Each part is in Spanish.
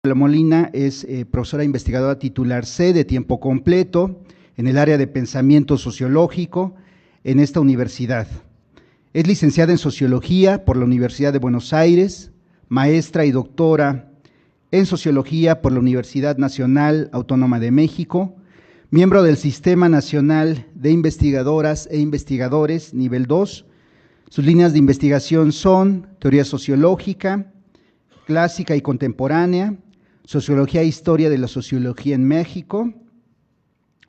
Molina es profesora investigadora titular C de tiempo completo en el área de pensamiento sociológico en esta universidad. Es licenciada en Sociología por la Universidad de Buenos Aires, maestra y doctora en Sociología por la Universidad Nacional Autónoma de México, miembro del Sistema Nacional de Investigadoras e Investigadores, nivel 2. Sus líneas de investigación son teoría sociológica, clásica y contemporánea, sociología e historia de la sociología en México,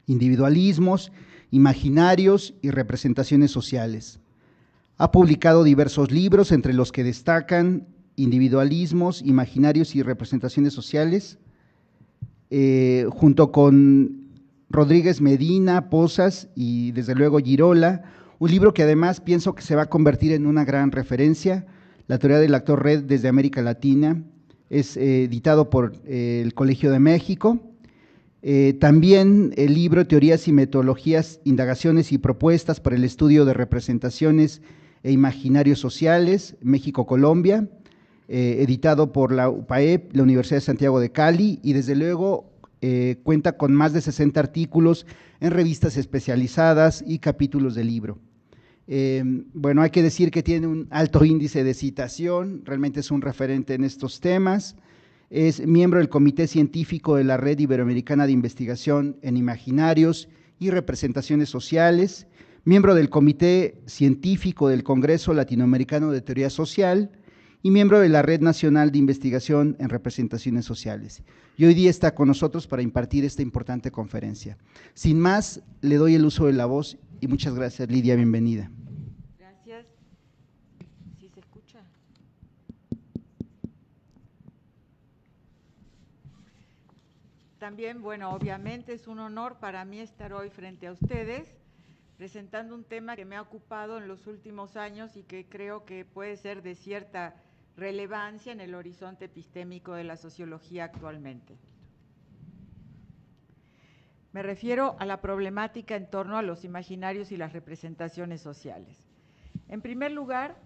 individualismos, imaginarios y representaciones sociales. Ha publicado diversos libros, entre los que destacan Individualismos, Imaginarios y Representaciones Sociales, junto con Rodríguez Medina, Pozas y desde luego Girola, un libro que además pienso que se va a convertir en una gran referencia, La teoría del actor red desde América Latina. Es editado por el Colegio de México. También el libro Teorías y Metodologías, Indagaciones y Propuestas para el Estudio de Representaciones e Imaginarios Sociales, México-Colombia, editado por la UPAEP, la Universidad de Santiago de Cali, y desde luego cuenta con más de 60 artículos en revistas especializadas y capítulos del libro. Bueno, hay que decir que tiene un alto índice de citación, realmente es un referente en estos temas. Es miembro del Comité Científico de la Red Iberoamericana de Investigación en Imaginarios y Representaciones Sociales, miembro del Comité Científico del Congreso Latinoamericano de Teoría Social y miembro de la Red Nacional de Investigación en Representaciones Sociales. Y hoy día está con nosotros para impartir esta importante conferencia. Sin más, le doy el uso de la voz y muchas gracias, Lidia, bienvenida. Gracias. ¿Sí se escucha? También, bueno, obviamente es un honor para mí estar hoy frente a ustedes, presentando un tema que me ha ocupado en los últimos años y que creo que puede ser de cierta relevancia en el horizonte epistémico de la sociología actualmente. Me refiero a la problemática en torno a los imaginarios y las representaciones sociales. En primer lugar,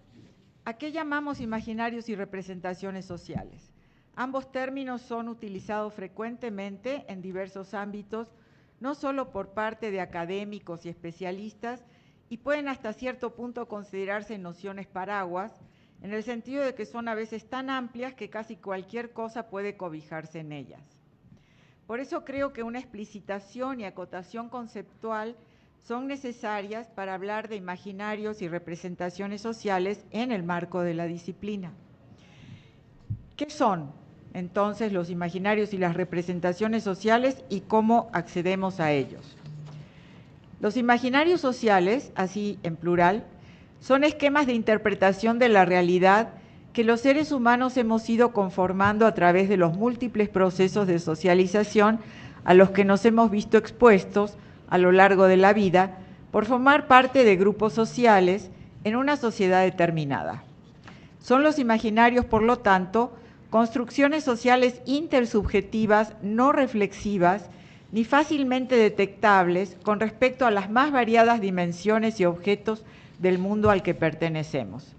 ¿a qué llamamos imaginarios y representaciones sociales? Ambos términos son utilizados frecuentemente en diversos ámbitos, no solo por parte de académicos y especialistas, y pueden hasta cierto punto considerarse nociones paraguas, en el sentido de que son a veces tan amplias que casi cualquier cosa puede cobijarse en ellas. Por eso creo que una explicitación y acotación conceptual son necesarias para hablar de imaginarios y representaciones sociales en el marco de la disciplina. ¿Qué son entonces los imaginarios y las representaciones sociales y cómo accedemos a ellos? Los imaginarios sociales, así en plural, son esquemas de interpretación de la realidad que los seres humanos hemos ido conformando a través de los múltiples procesos de socialización a los que nos hemos visto expuestos a lo largo de la vida por formar parte de grupos sociales en una sociedad determinada. Son los imaginarios, por lo tanto, construcciones sociales intersubjetivas, no reflexivas, ni fácilmente detectables con respecto a las más variadas dimensiones y objetos del mundo al que pertenecemos.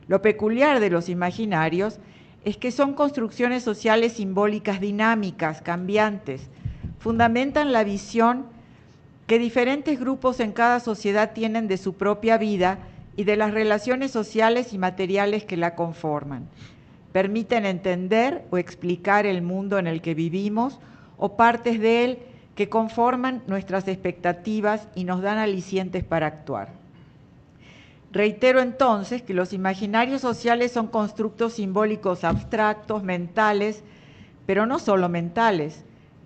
Lo peculiar de los imaginarios es que son construcciones sociales simbólicas dinámicas, cambiantes, fundamentan la visión que diferentes grupos en cada sociedad tienen de su propia vida y de las relaciones sociales y materiales que la conforman. Permiten entender o explicar el mundo en el que vivimos o partes de él que conforman nuestras expectativas y nos dan alicientes para actuar. Reitero entonces que los imaginarios sociales son constructos simbólicos abstractos, mentales, pero no solo mentales,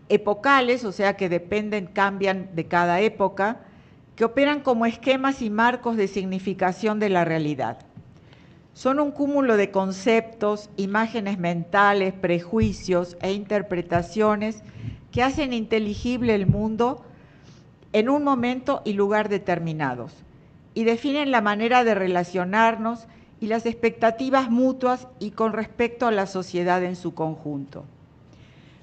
epocales, o sea que dependen, cambian de cada época, que operan como esquemas y marcos de significación de la realidad. Son un cúmulo de conceptos, imágenes mentales, prejuicios e interpretaciones que hacen inteligible el mundo en un momento y lugar determinados y definen la manera de relacionarnos y las expectativas mutuas y con respecto a la sociedad en su conjunto.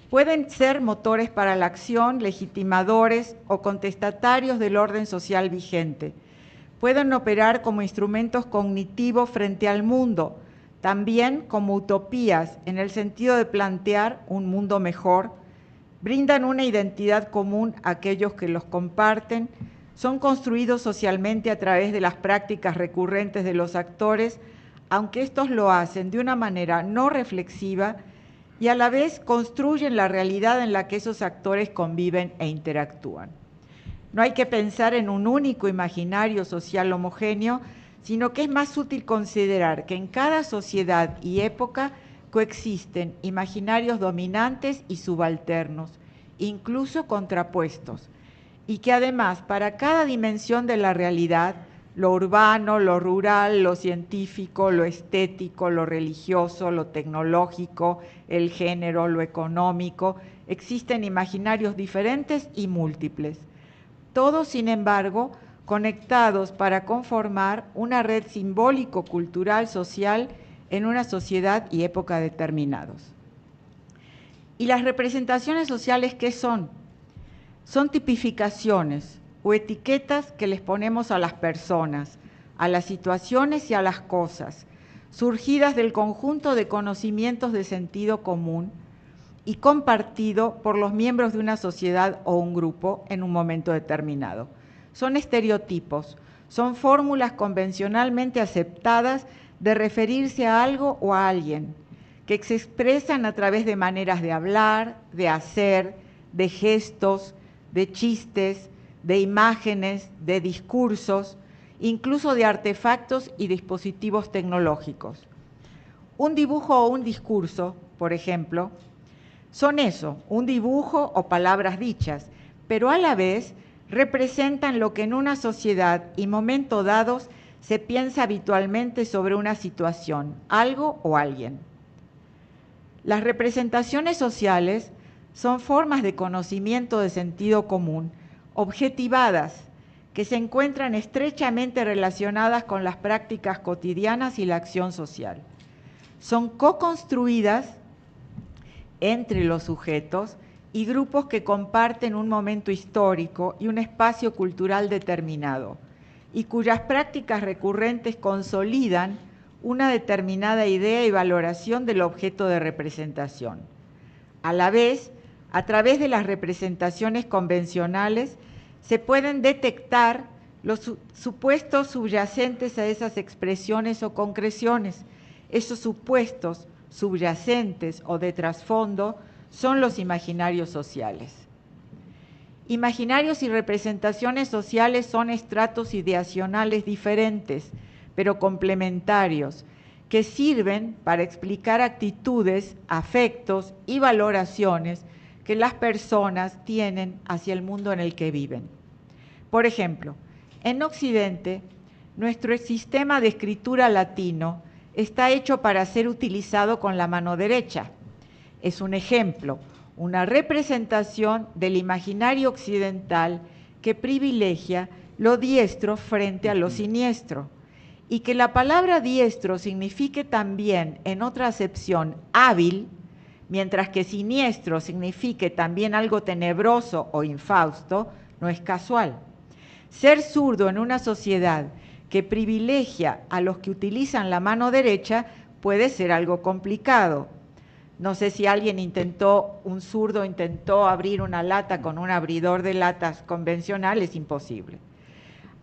Pueden ser motores para la acción, legitimadores o contestatarios del orden social vigente. Pueden operar como instrumentos cognitivos frente al mundo, también como utopías en el sentido de plantear un mundo mejor, brindan una identidad común a aquellos que los comparten, son construidos socialmente a través de las prácticas recurrentes de los actores, aunque estos lo hacen de una manera no reflexiva y a la vez construyen la realidad en la que esos actores conviven e interactúan. No hay que pensar en un único imaginario social homogéneo, sino que es más útil considerar que en cada sociedad y época coexisten imaginarios dominantes y subalternos, incluso contrapuestos, y que además para cada dimensión de la realidad, lo urbano, lo rural, lo científico, lo estético, lo religioso, lo tecnológico, el género, lo económico, existen imaginarios diferentes y múltiples. Todos, sin embargo, conectados para conformar una red simbólico-cultural social en una sociedad y época determinados. ¿Y las representaciones sociales qué son? Son tipificaciones o etiquetas que les ponemos a las personas, a las situaciones y a las cosas, surgidas del conjunto de conocimientos de sentido común y compartido por los miembros de una sociedad o un grupo en un momento determinado. Son estereotipos, son fórmulas convencionalmente aceptadas de referirse a algo o a alguien, que se expresan a través de maneras de hablar, de hacer, de gestos, de chistes, de imágenes, de discursos, incluso de artefactos y dispositivos tecnológicos. Un dibujo o un discurso, por ejemplo, son eso, un dibujo o palabras dichas, pero a la vez representan lo que en una sociedad y momentos dados se piensa habitualmente sobre una situación, algo o alguien. Las representaciones sociales son formas de conocimiento de sentido común, objetivadas, que se encuentran estrechamente relacionadas con las prácticas cotidianas y la acción social. Son co-construidas entre los sujetos y grupos que comparten un momento histórico y un espacio cultural determinado, y cuyas prácticas recurrentes consolidan una determinada idea y valoración del objeto de representación. A la vez, a través de las representaciones convencionales, se pueden detectar los supuestos subyacentes a esas expresiones o concreciones. Esos supuestos subyacentes o de trasfondo son los imaginarios sociales. Imaginarios y representaciones sociales son estratos ideacionales diferentes, pero complementarios, que sirven para explicar actitudes, afectos y valoraciones que las personas tienen hacia el mundo en el que viven. Por ejemplo, en Occidente, nuestro sistema de escritura latino está hecho para ser utilizado con la mano derecha. Es un ejemplo, una representación del imaginario occidental que privilegia lo diestro frente a lo siniestro, y que la palabra diestro signifique también, en otra acepción, hábil, mientras que siniestro signifique también algo tenebroso o infausto, no es casual. Ser zurdo en una sociedad que privilegia a los que utilizan la mano derecha puede ser algo complicado. No sé si un zurdo intentó abrir una lata con un abridor de latas convencional, es imposible.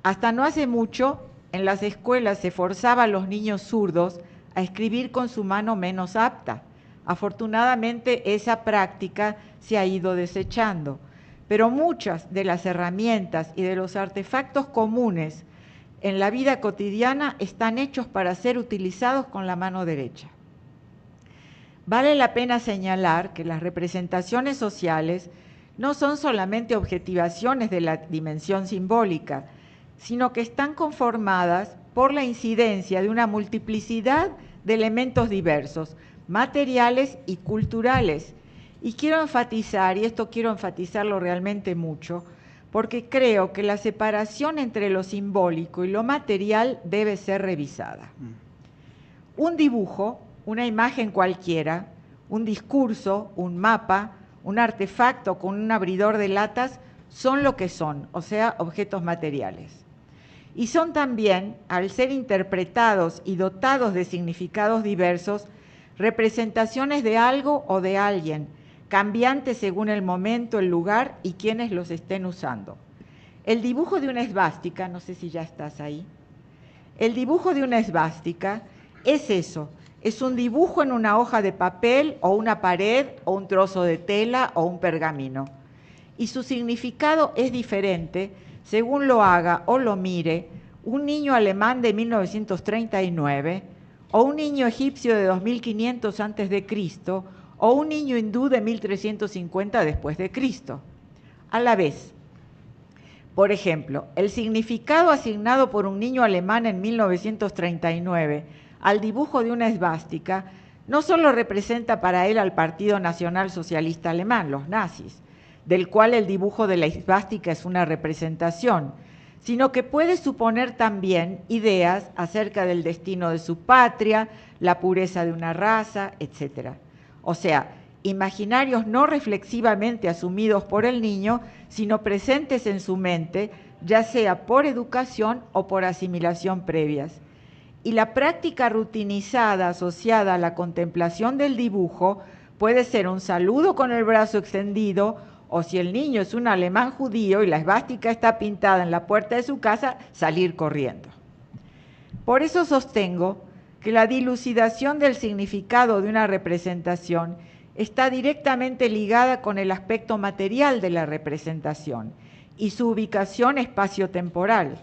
Hasta no hace mucho, en las escuelas se forzaba a los niños zurdos a escribir con su mano menos apta. Afortunadamente, esa práctica se ha ido desechando, pero muchas de las herramientas y de los artefactos comunes en la vida cotidiana están hechos para ser utilizados con la mano derecha. Vale la pena señalar que las representaciones sociales no son solamente objetivaciones de la dimensión simbólica, sino que están conformadas por la incidencia de una multiplicidad de elementos diversos, materiales y culturales. Y quiero enfatizar, y esto quiero enfatizarlo realmente mucho, porque creo que la separación entre lo simbólico y lo material debe ser revisada. Un dibujo, una imagen cualquiera, un discurso, un mapa, un artefacto con un abridor de latas, son lo que son, o sea, objetos materiales. y son también, al ser interpretados y dotados de significados diversos, representaciones de algo o de alguien, cambiantes según el momento, el lugar y quienes los estén usando. El dibujo de una esvástica, no sé si ya estás ahí, el dibujo de una esvástica es eso, es un dibujo en una hoja de papel o una pared o un trozo de tela o un pergamino. Y su significado es diferente según lo haga o lo mire un niño alemán de 1939 o un niño egipcio de 2500 a.C. o un niño hindú de 1350 después de Cristo. A la vez, por ejemplo, el significado asignado por un niño alemán en 1939 al dibujo de una esvástica no solo representa para él al Partido Nacional Socialista Alemán, los nazis, del cual el dibujo de la esvástica es una representación, sino que puede suponer también ideas acerca del destino de su patria, la pureza de una raza, etc. O sea, imaginarios no reflexivamente asumidos por el niño, sino presentes en su mente, ya sea por educación o por asimilación previas. Y la práctica rutinizada asociada a la contemplación del dibujo puede ser un saludo con el brazo extendido, o si el niño es un alemán judío y la esvástica está pintada en la puerta de su casa, salir corriendo. Por eso sostengo que la dilucidación del significado de una representación está directamente ligada con el aspecto material de la representación y su ubicación espaciotemporal,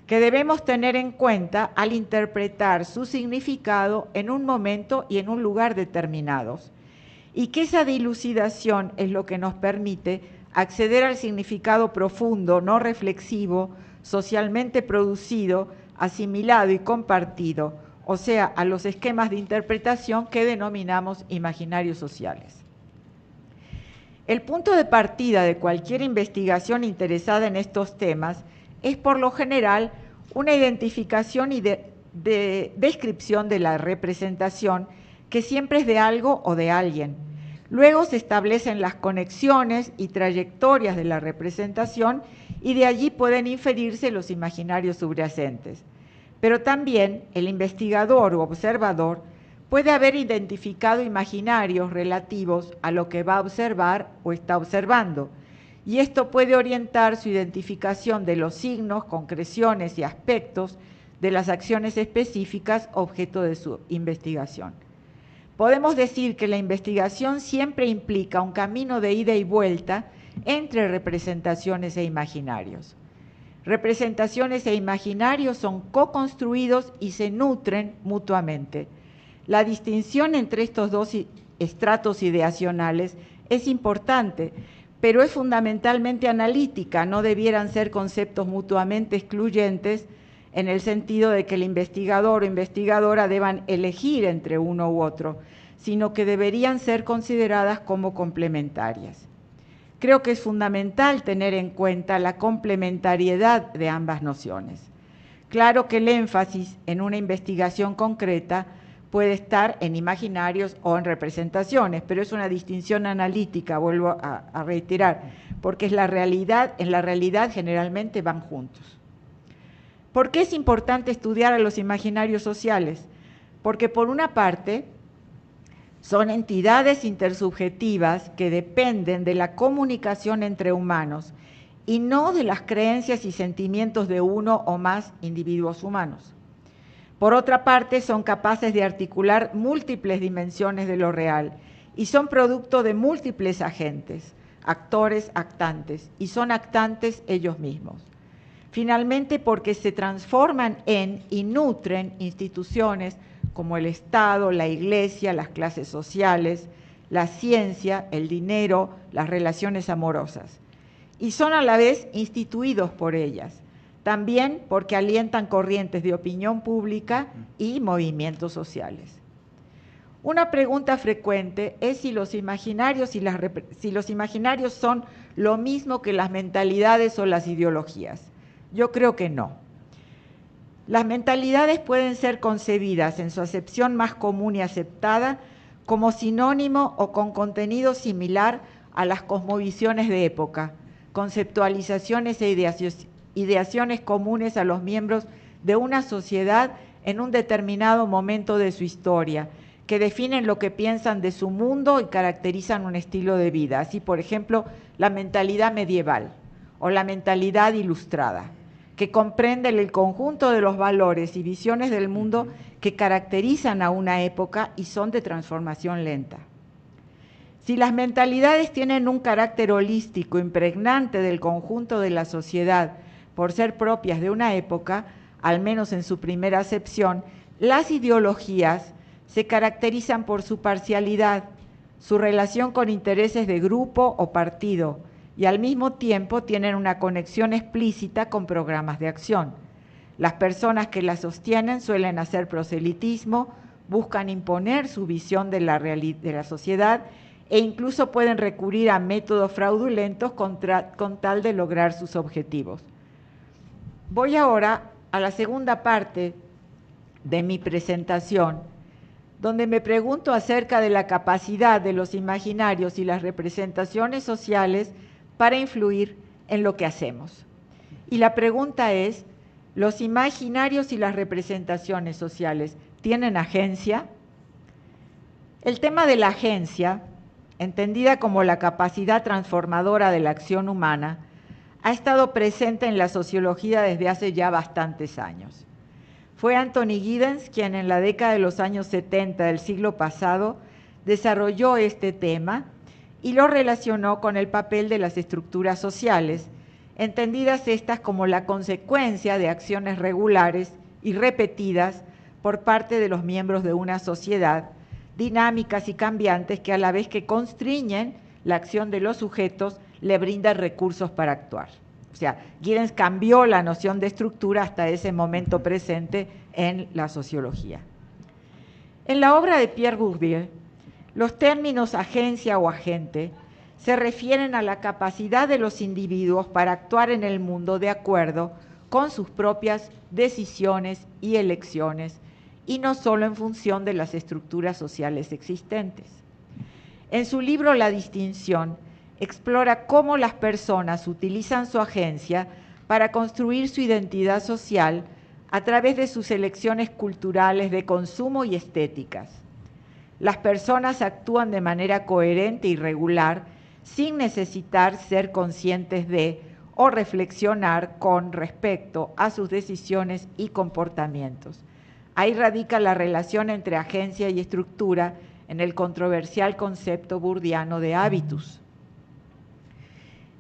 que debemos tener en cuenta al interpretar su significado en un momento y en un lugar determinados, y que esa dilucidación es lo que nos permite acceder al significado profundo, no reflexivo, socialmente producido, asimilado y compartido, o sea, a los esquemas de interpretación que denominamos imaginarios sociales. El punto de partida de cualquier investigación interesada en estos temas es, por lo general, una identificación y descripción de la representación que siempre es de algo o de alguien. Luego se establecen las conexiones y trayectorias de la representación y de allí pueden inferirse los imaginarios subyacentes. Pero también el investigador o observador puede haber identificado imaginarios relativos a lo que va a observar o está observando, y esto puede orientar su identificación de los signos, concreciones y aspectos de las acciones específicas objeto de su investigación. Podemos decir que la investigación siempre implica un camino de ida y vuelta entre representaciones e imaginarios. Representaciones e imaginarios son co-construidos y se nutren mutuamente. La distinción entre estos dos estratos ideacionales es importante, pero es fundamentalmente analítica, no debieran ser conceptos mutuamente excluyentes en el sentido de que el investigador o investigadora deban elegir entre uno u otro, sino que deberían ser consideradas como complementarias. Creo que es fundamental tener en cuenta la complementariedad de ambas nociones. Claro que el énfasis en una investigación concreta puede estar en imaginarios o en representaciones, pero es una distinción analítica, vuelvo a reiterar, porque es la realidad, en la realidad generalmente van juntos. ¿Por qué es importante estudiar a los imaginarios sociales? Porque por una parte son entidades intersubjetivas que dependen de la comunicación entre humanos y no de las creencias y sentimientos de uno o más individuos humanos. Por otra parte, son capaces de articular múltiples dimensiones de lo real y son producto de múltiples agentes, actores, actantes, y son actantes ellos mismos. Finalmente, porque se transforman en y nutren instituciones como el Estado, la Iglesia, las clases sociales, la ciencia, el dinero, las relaciones amorosas. Y son a la vez instituidos por ellas. También porque alientan corrientes de opinión pública y movimientos sociales. Una pregunta frecuente es si los imaginarios son lo mismo que las mentalidades o las ideologías. Yo creo que no. Las mentalidades pueden ser concebidas en su acepción más común y aceptada como sinónimo o con contenido similar a las cosmovisiones de época, conceptualizaciones e ideaciones comunes a los miembros de una sociedad en un determinado momento de su historia, que definen lo que piensan de su mundo y caracterizan un estilo de vida. Así, por ejemplo, la mentalidad medieval o la mentalidad ilustrada, que comprende el conjunto de los valores y visiones del mundo que caracterizan a una época y son de transformación lenta. Si las mentalidades tienen un carácter holístico, impregnante del conjunto de la sociedad, por ser propias de una época, al menos en su primera acepción, las ideologías se caracterizan por su parcialidad, su relación con intereses de grupo o partido, y al mismo tiempo tienen una conexión explícita con programas de acción. Las personas que las sostienen suelen hacer proselitismo, buscan imponer su visión de la sociedad e incluso pueden recurrir a métodos fraudulentos con tal de lograr sus objetivos. Voy ahora a la segunda parte de mi presentación, donde me pregunto acerca de la capacidad de los imaginarios y las representaciones sociales para influir en lo que hacemos. Y la pregunta es, ¿los imaginarios y las representaciones sociales tienen agencia? El tema de la agencia, entendida como la capacidad transformadora de la acción humana, ha estado presente en la sociología desde hace ya bastantes años. Fue Anthony Giddens quien en la década de los años 70 del siglo pasado desarrolló este tema y lo relacionó con el papel de las estructuras sociales, entendidas estas como la consecuencia de acciones regulares y repetidas por parte de los miembros de una sociedad, dinámicas y cambiantes que a la vez que constriñen la acción de los sujetos, le brindan recursos para actuar. O sea, Giddens cambió la noción de estructura hasta ese momento presente en la sociología. En la obra de Pierre Bourdieu, los términos agencia o agente se refieren a la capacidad de los individuos para actuar en el mundo de acuerdo con sus propias decisiones y elecciones, y no solo en función de las estructuras sociales existentes. En su libro La distinción, explora cómo las personas utilizan su agencia para construir su identidad social a través de sus elecciones culturales de consumo y estéticas. Las personas actúan de manera coherente y regular sin necesitar ser conscientes de o reflexionar con respecto a sus decisiones y comportamientos. Ahí radica la relación entre agencia y estructura en el controversial concepto bourdiano de hábitus.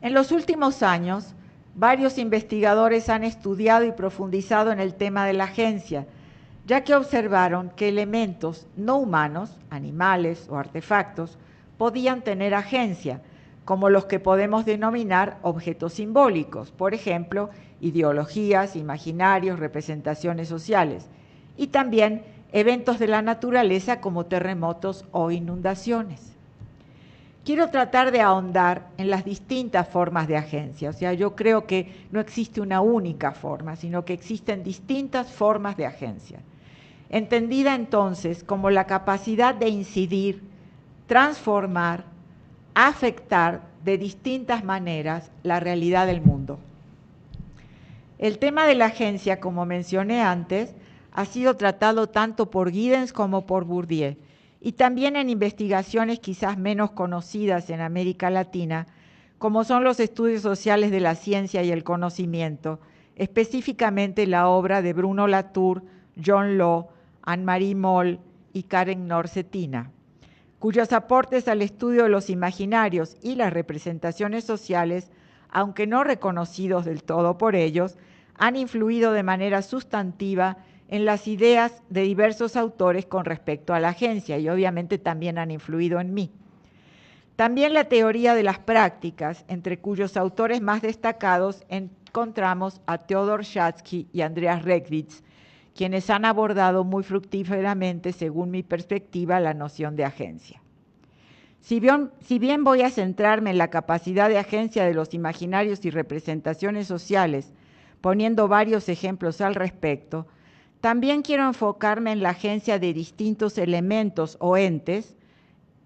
En los últimos años, varios investigadores han estudiado y profundizado en el tema de la agencia, ya que observaron que elementos no humanos, animales o artefactos, podían tener agencia, como los que podemos denominar objetos simbólicos, por ejemplo, ideologías, imaginarios, representaciones sociales, y también eventos de la naturaleza como terremotos o inundaciones. Quiero tratar de ahondar en las distintas formas de agencia. O sea, yo creo que no existe una única forma, sino que existen distintas formas de agencia. Entendida entonces como la capacidad de incidir, transformar, afectar de distintas maneras la realidad del mundo. El tema de la agencia, como mencioné antes, ha sido tratado tanto por Giddens como por Bourdieu, y también en investigaciones quizás menos conocidas en América Latina, como son los estudios sociales de la ciencia y el conocimiento, específicamente la obra de Bruno Latour, John Law, Anne-Marie Moll y Karen Knorr-Cetina, cuyos aportes al estudio de los imaginarios y las representaciones sociales, aunque no reconocidos del todo por ellos, han influido de manera sustantiva en las ideas de diversos autores con respecto a la agencia, y obviamente también han influido en mí. También la teoría de las prácticas, entre cuyos autores más destacados encontramos a Theodor Szatzky y Andreas Reckwitz, quienes han abordado muy fructíferamente, según mi perspectiva, la noción de agencia. Si bien voy a centrarme en la capacidad de agencia de los imaginarios y representaciones sociales, poniendo varios ejemplos al respecto, también quiero enfocarme en la agencia de distintos elementos o entes.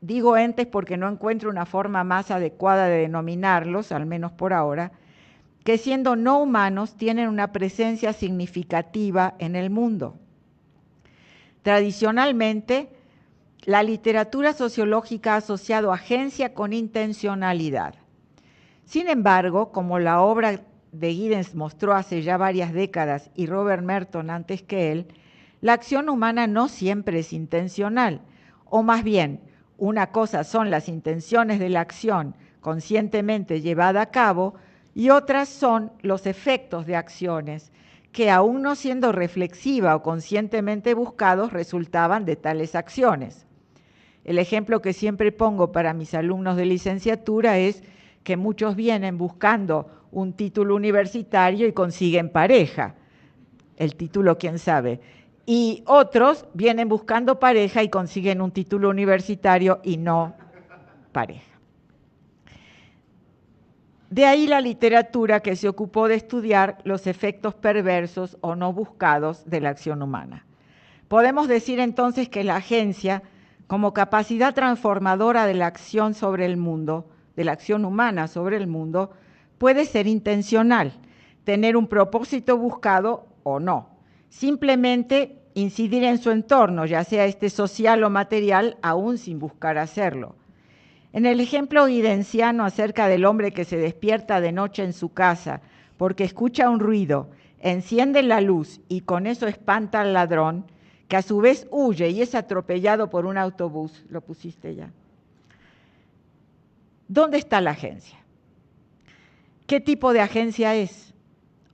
Digo entes porque no encuentro una forma más adecuada de denominarlos, al menos por ahora, que siendo no humanos tienen una presencia significativa en el mundo. Tradicionalmente, la literatura sociológica ha asociado agencia con intencionalidad. Sin embargo, como la obra de Giddens mostró hace ya varias décadas y Robert Merton antes que él, la acción humana no siempre es intencional, o más bien, una cosa son las intenciones de la acción conscientemente llevada a cabo y otras son los efectos de acciones que, aún no siendo reflexiva o conscientemente buscados, resultaban de tales acciones. El ejemplo que siempre pongo para mis alumnos de licenciatura es que muchos vienen buscando un título universitario y consiguen pareja. El título, quién sabe. Y otros vienen buscando pareja y consiguen un título universitario y no pareja. De ahí la literatura que se ocupó de estudiar los efectos perversos o no buscados de la acción humana. Podemos decir entonces que la agencia, como capacidad transformadora de la acción sobre el mundo, de la acción humana sobre el mundo, puede ser intencional, tener un propósito buscado o no. Simplemente incidir en su entorno, ya sea este social o material, aún sin buscar hacerlo. En el ejemplo gidensiano acerca del hombre que se despierta de noche en su casa porque escucha un ruido, enciende la luz y con eso espanta al ladrón, que a su vez huye y es atropellado por un autobús. Lo pusiste ya. ¿Dónde está la agencia? ¿Qué tipo de agencia es?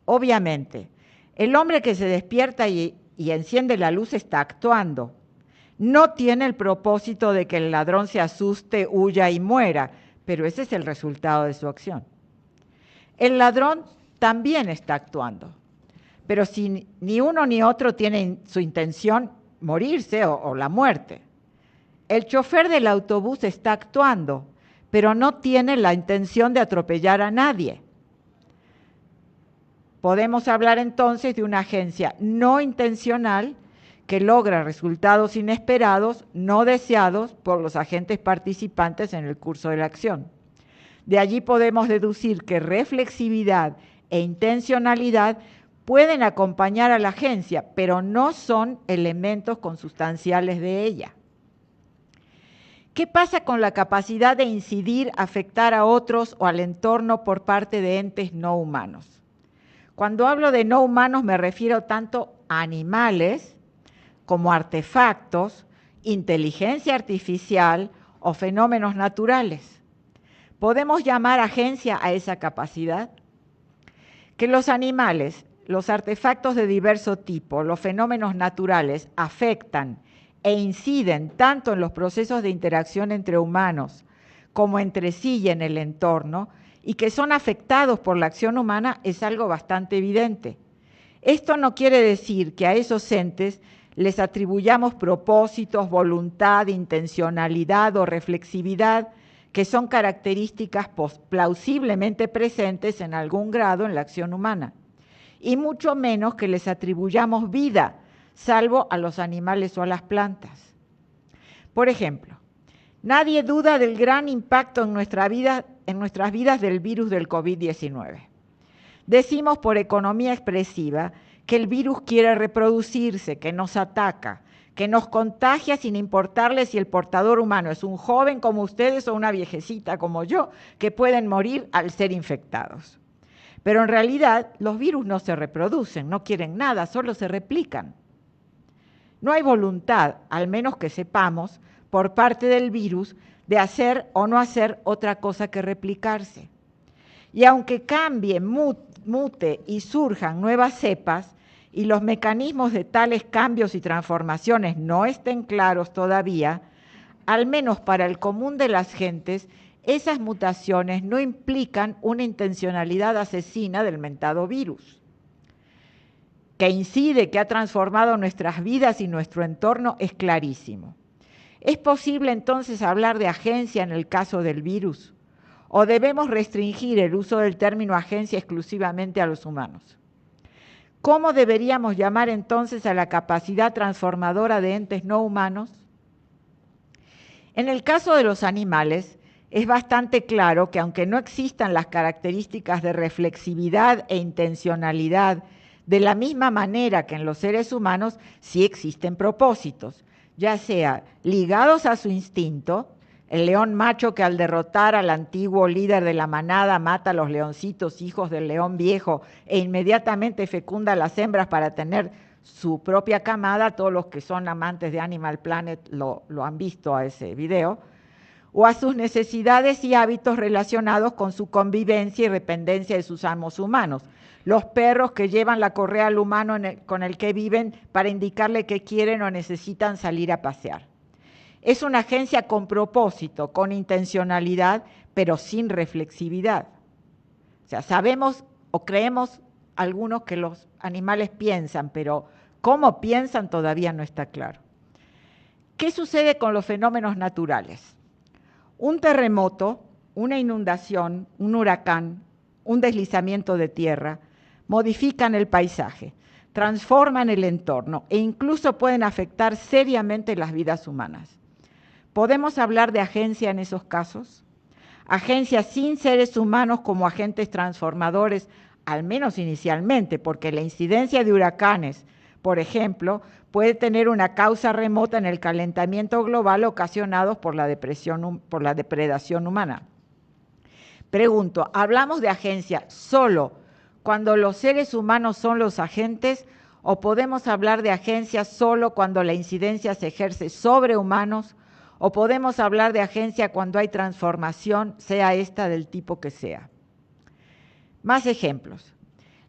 Obviamente, el hombre que se despierta y enciende la luz está actuando. No tiene el propósito de que el ladrón se asuste, huya y muera, pero ese es el resultado de su acción. El ladrón también está actuando, pero si ni uno ni otro tiene su intención morirse o la muerte. El chofer del autobús está actuando, pero no tiene la intención de atropellar a nadie. Podemos hablar entonces de una agencia no intencional que logra resultados inesperados, no deseados por los agentes participantes en el curso de la acción. De allí podemos deducir que reflexividad e intencionalidad pueden acompañar a la agencia, pero no son elementos consustanciales de ella. ¿Qué pasa con la capacidad de incidir, afectar a otros o al entorno por parte de entes no humanos? Cuando hablo de no humanos me refiero tanto a animales como artefactos, inteligencia artificial o fenómenos naturales. ¿Podemos llamar agencia a esa capacidad? Que los animales, los artefactos de diverso tipo, los fenómenos naturales afectan e inciden tanto en los procesos de interacción entre humanos como entre sí y en el entorno, y que son afectados por la acción humana es algo bastante evidente. Esto no quiere decir que a esos entes les atribuyamos propósitos, voluntad, intencionalidad o reflexividad, que son características plausiblemente presentes en algún grado en la acción humana, y mucho menos que les atribuyamos vida, salvo a los animales o a las plantas. Por ejemplo, nadie duda del gran impacto en nuestras vidas del virus del COVID-19. Decimos por economía expresiva que el virus quiere reproducirse, que nos ataca, que nos contagia sin importarle si el portador humano es un joven como ustedes o una viejecita como yo, que pueden morir al ser infectados. Pero en realidad los virus no se reproducen, no quieren nada, solo se replican. No hay voluntad, al menos que sepamos, por parte del virus de hacer o no hacer otra cosa que replicarse. Y aunque cambie, mute y surjan nuevas cepas, y los mecanismos de tales cambios y transformaciones no estén claros todavía, al menos para el común de las gentes, esas mutaciones no implican una intencionalidad asesina del mentado virus. Que incide, que ha transformado nuestras vidas y nuestro entorno es clarísimo. ¿Es posible entonces hablar de agencia en el caso del virus? ¿O debemos restringir el uso del término agencia exclusivamente a los humanos? ¿Cómo deberíamos llamar entonces a la capacidad transformadora de entes no humanos? En el caso de los animales, es bastante claro que aunque no existan las características de reflexividad e intencionalidad de la misma manera que en los seres humanos, sí existen propósitos, ya sea ligados a su instinto, el león macho que al derrotar al antiguo líder de la manada mata a los leoncitos, hijos del león viejo, e inmediatamente fecunda a las hembras para tener su propia camada. Todos los que son amantes de Animal Planet lo han visto a ese video, o a sus necesidades y hábitos relacionados con su convivencia y dependencia de sus amos humanos. Los perros que llevan la correa al humano con el que viven para indicarle que quieren o necesitan salir a pasear. Es una agencia con propósito, con intencionalidad, pero sin reflexividad. O sea, sabemos o creemos algunos que los animales piensan, pero cómo piensan todavía no está claro. ¿Qué sucede con los fenómenos naturales? Un terremoto, una inundación, un huracán, un deslizamiento de tierra, modifican el paisaje, transforman el entorno e incluso pueden afectar seriamente las vidas humanas. ¿Podemos hablar de agencia en esos casos? Agencia sin seres humanos como agentes transformadores, al menos inicialmente, porque la incidencia de huracanes, por ejemplo, puede tener una causa remota en el calentamiento global ocasionados por la depredación humana. Pregunto, ¿hablamos de agencia solo cuando los seres humanos son los agentes o podemos hablar de agencia solo cuando la incidencia se ejerce sobre humanos o podemos hablar de agencia cuando hay transformación, sea esta del tipo que sea? Más ejemplos.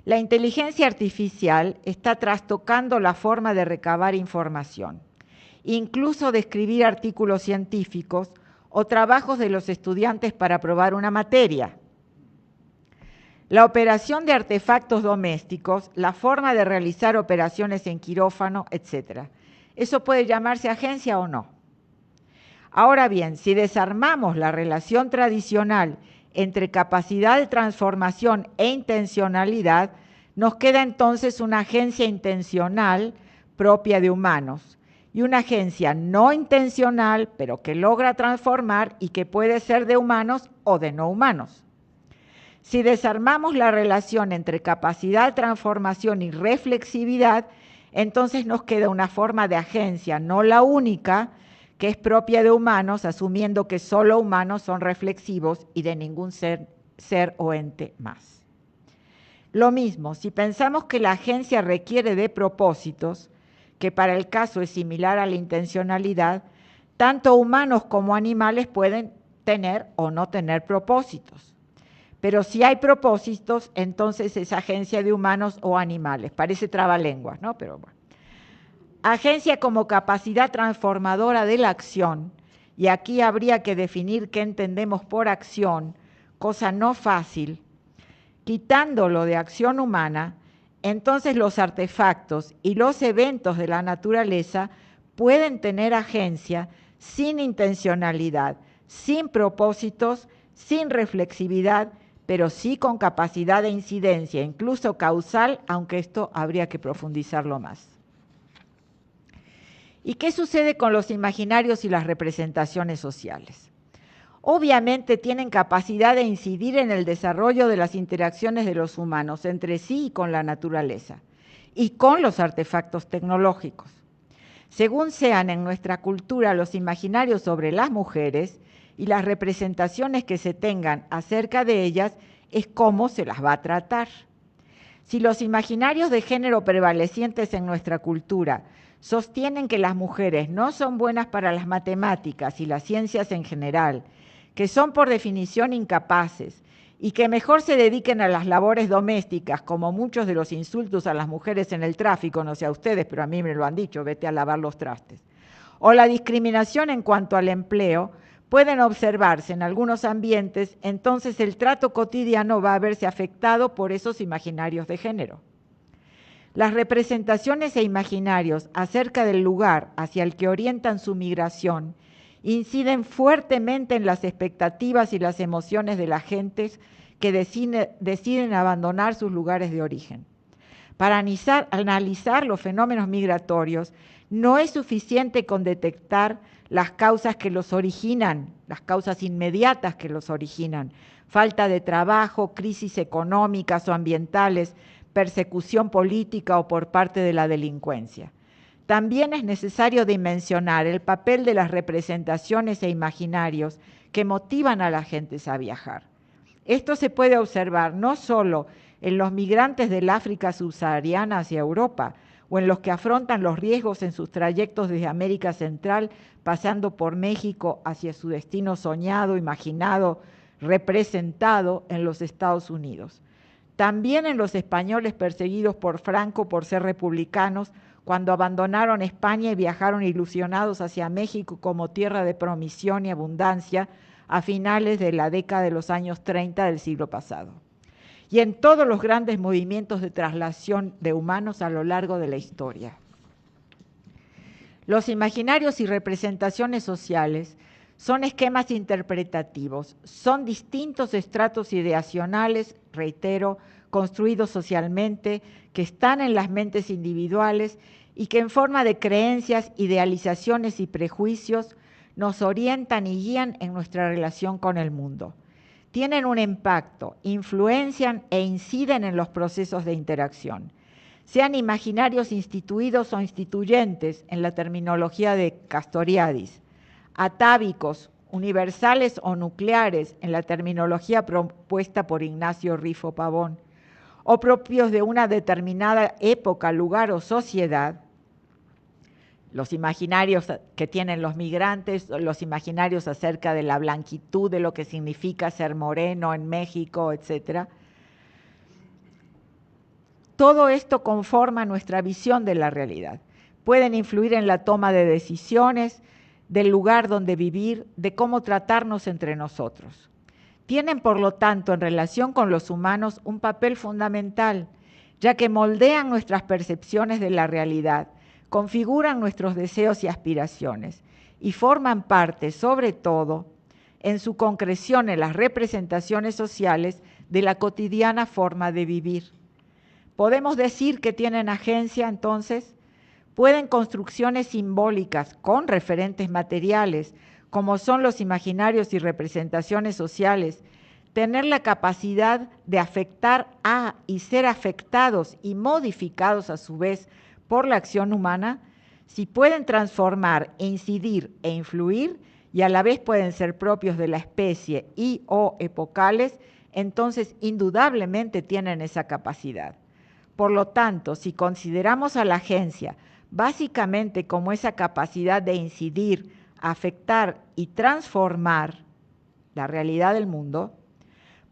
La inteligencia artificial está trastocando la forma de recabar información, incluso de escribir artículos científicos o trabajos de los estudiantes para aprobar una materia. La operación de artefactos domésticos, la forma de realizar operaciones en quirófano, etc. ¿Eso puede llamarse agencia o no? Ahora bien, si desarmamos la relación tradicional entre capacidad de transformación e intencionalidad, nos queda entonces una agencia intencional propia de humanos y una agencia no intencional, pero que logra transformar y que puede ser de humanos o de no humanos. Si desarmamos la relación entre capacidad de transformación y reflexividad, entonces nos queda una forma de agencia, no la única, que es propia de humanos, asumiendo que solo humanos son reflexivos y de ningún ser o ente más. Lo mismo, si pensamos que la agencia requiere de propósitos, que para el caso es similar a la intencionalidad, tanto humanos como animales pueden tener o no tener propósitos. Pero si hay propósitos, entonces es agencia de humanos o animales. Parece trabalenguas, ¿no? Pero bueno. Agencia como capacidad transformadora de la acción, y aquí habría que definir qué entendemos por acción, cosa no fácil. Quitándolo de acción humana, entonces los artefactos y los eventos de la naturaleza pueden tener agencia sin intencionalidad, sin propósitos, sin reflexividad, pero sí con capacidad de incidencia, incluso causal, aunque esto habría que profundizarlo más. ¿Y qué sucede con los imaginarios y las representaciones sociales? Obviamente tienen capacidad de incidir en el desarrollo de las interacciones de los humanos entre sí y con la naturaleza, y con los artefactos tecnológicos. Según sean en nuestra cultura los imaginarios sobre las mujeres y las representaciones que se tengan acerca de ellas, es cómo se las va a tratar. Si los imaginarios de género prevalecientes en nuestra cultura sostienen que las mujeres no son buenas para las matemáticas y las ciencias en general, que son por definición incapaces y que mejor se dediquen a las labores domésticas, como muchos de los insultos a las mujeres en el tráfico, no sé a ustedes, pero a mí me lo han dicho, vete a lavar los trastes, o la discriminación en cuanto al empleo, pueden observarse en algunos ambientes, entonces el trato cotidiano va a verse afectado por esos imaginarios de género. Las representaciones e imaginarios acerca del lugar hacia el que orientan su migración inciden fuertemente en las expectativas y las emociones de las gentes que deciden abandonar sus lugares de origen. Para analizar los fenómenos migratorios, no es suficiente con detectar las causas que los originan, las causas inmediatas que los originan, falta de trabajo, crisis económicas o ambientales, persecución política o por parte de la delincuencia. También es necesario dimensionar el papel de las representaciones e imaginarios que motivan a las gentes a viajar. Esto se puede observar no solo en los migrantes del África subsahariana hacia Europa, o en los que afrontan los riesgos en sus trayectos desde América Central, pasando por México hacia su destino soñado, imaginado, representado en los Estados Unidos. También en los españoles perseguidos por Franco por ser republicanos, cuando abandonaron España y viajaron ilusionados hacia México como tierra de promisión y abundancia a finales de la década de los años 30 del siglo pasado. Y en todos los grandes movimientos de traslación de humanos a lo largo de la historia. Los imaginarios y representaciones sociales son esquemas interpretativos, son distintos estratos ideacionales, reitero, construidos socialmente, que están en las mentes individuales y que en forma de creencias, idealizaciones y prejuicios nos orientan y guían en nuestra relación con el mundo. Tienen un impacto, influencian e inciden en los procesos de interacción, sean imaginarios instituidos o instituyentes en la terminología de Castoriadis, atávicos, universales o nucleares en la terminología propuesta por Ignacio Rifo Pavón, o propios de una determinada época, lugar o sociedad, los imaginarios que tienen los migrantes, los imaginarios acerca de la blanquitud, de lo que significa ser moreno en México, etc. Todo esto conforma nuestra visión de la realidad. Pueden influir en la toma de decisiones, del lugar donde vivir, de cómo tratarnos entre nosotros. Tienen, por lo tanto, en relación con los humanos, un papel fundamental, ya que moldean nuestras percepciones de la realidad, configuran nuestros deseos y aspiraciones y forman parte, sobre todo, en su concreción en las representaciones sociales de la cotidiana forma de vivir. ¿Podemos decir que tienen agencia, entonces? Pueden construcciones simbólicas con referentes materiales, como son los imaginarios y representaciones sociales, tener la capacidad de afectar a y ser afectados y modificados a su vez por la acción humana, si pueden transformar, incidir e influir, y a la vez pueden ser propios de la especie y o epocales, entonces indudablemente tienen esa capacidad. Por lo tanto, si consideramos a la agencia básicamente como esa capacidad de incidir, afectar y transformar la realidad del mundo,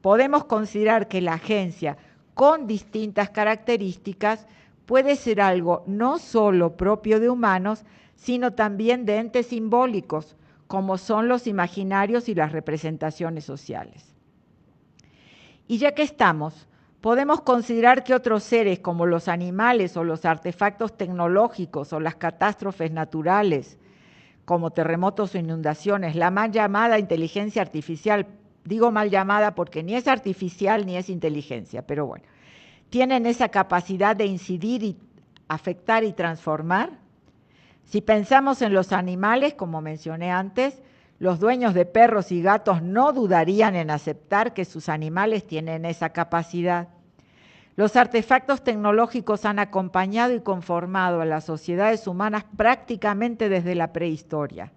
podemos considerar que la agencia, con distintas características, puede ser algo no solo propio de humanos, sino también de entes simbólicos, como son los imaginarios y las representaciones sociales. Y ya que estamos, podemos considerar que otros seres, como los animales o los artefactos tecnológicos o las catástrofes naturales, como terremotos o inundaciones, la mal llamada inteligencia artificial, digo mal llamada porque ni es artificial ni es inteligencia, pero bueno, tienen esa capacidad de incidir y afectar y transformar. Si pensamos en los animales, como mencioné antes, los dueños de perros y gatos no dudarían en aceptar que sus animales tienen esa capacidad. Los artefactos tecnológicos han acompañado y conformado a las sociedades humanas prácticamente desde la prehistoria.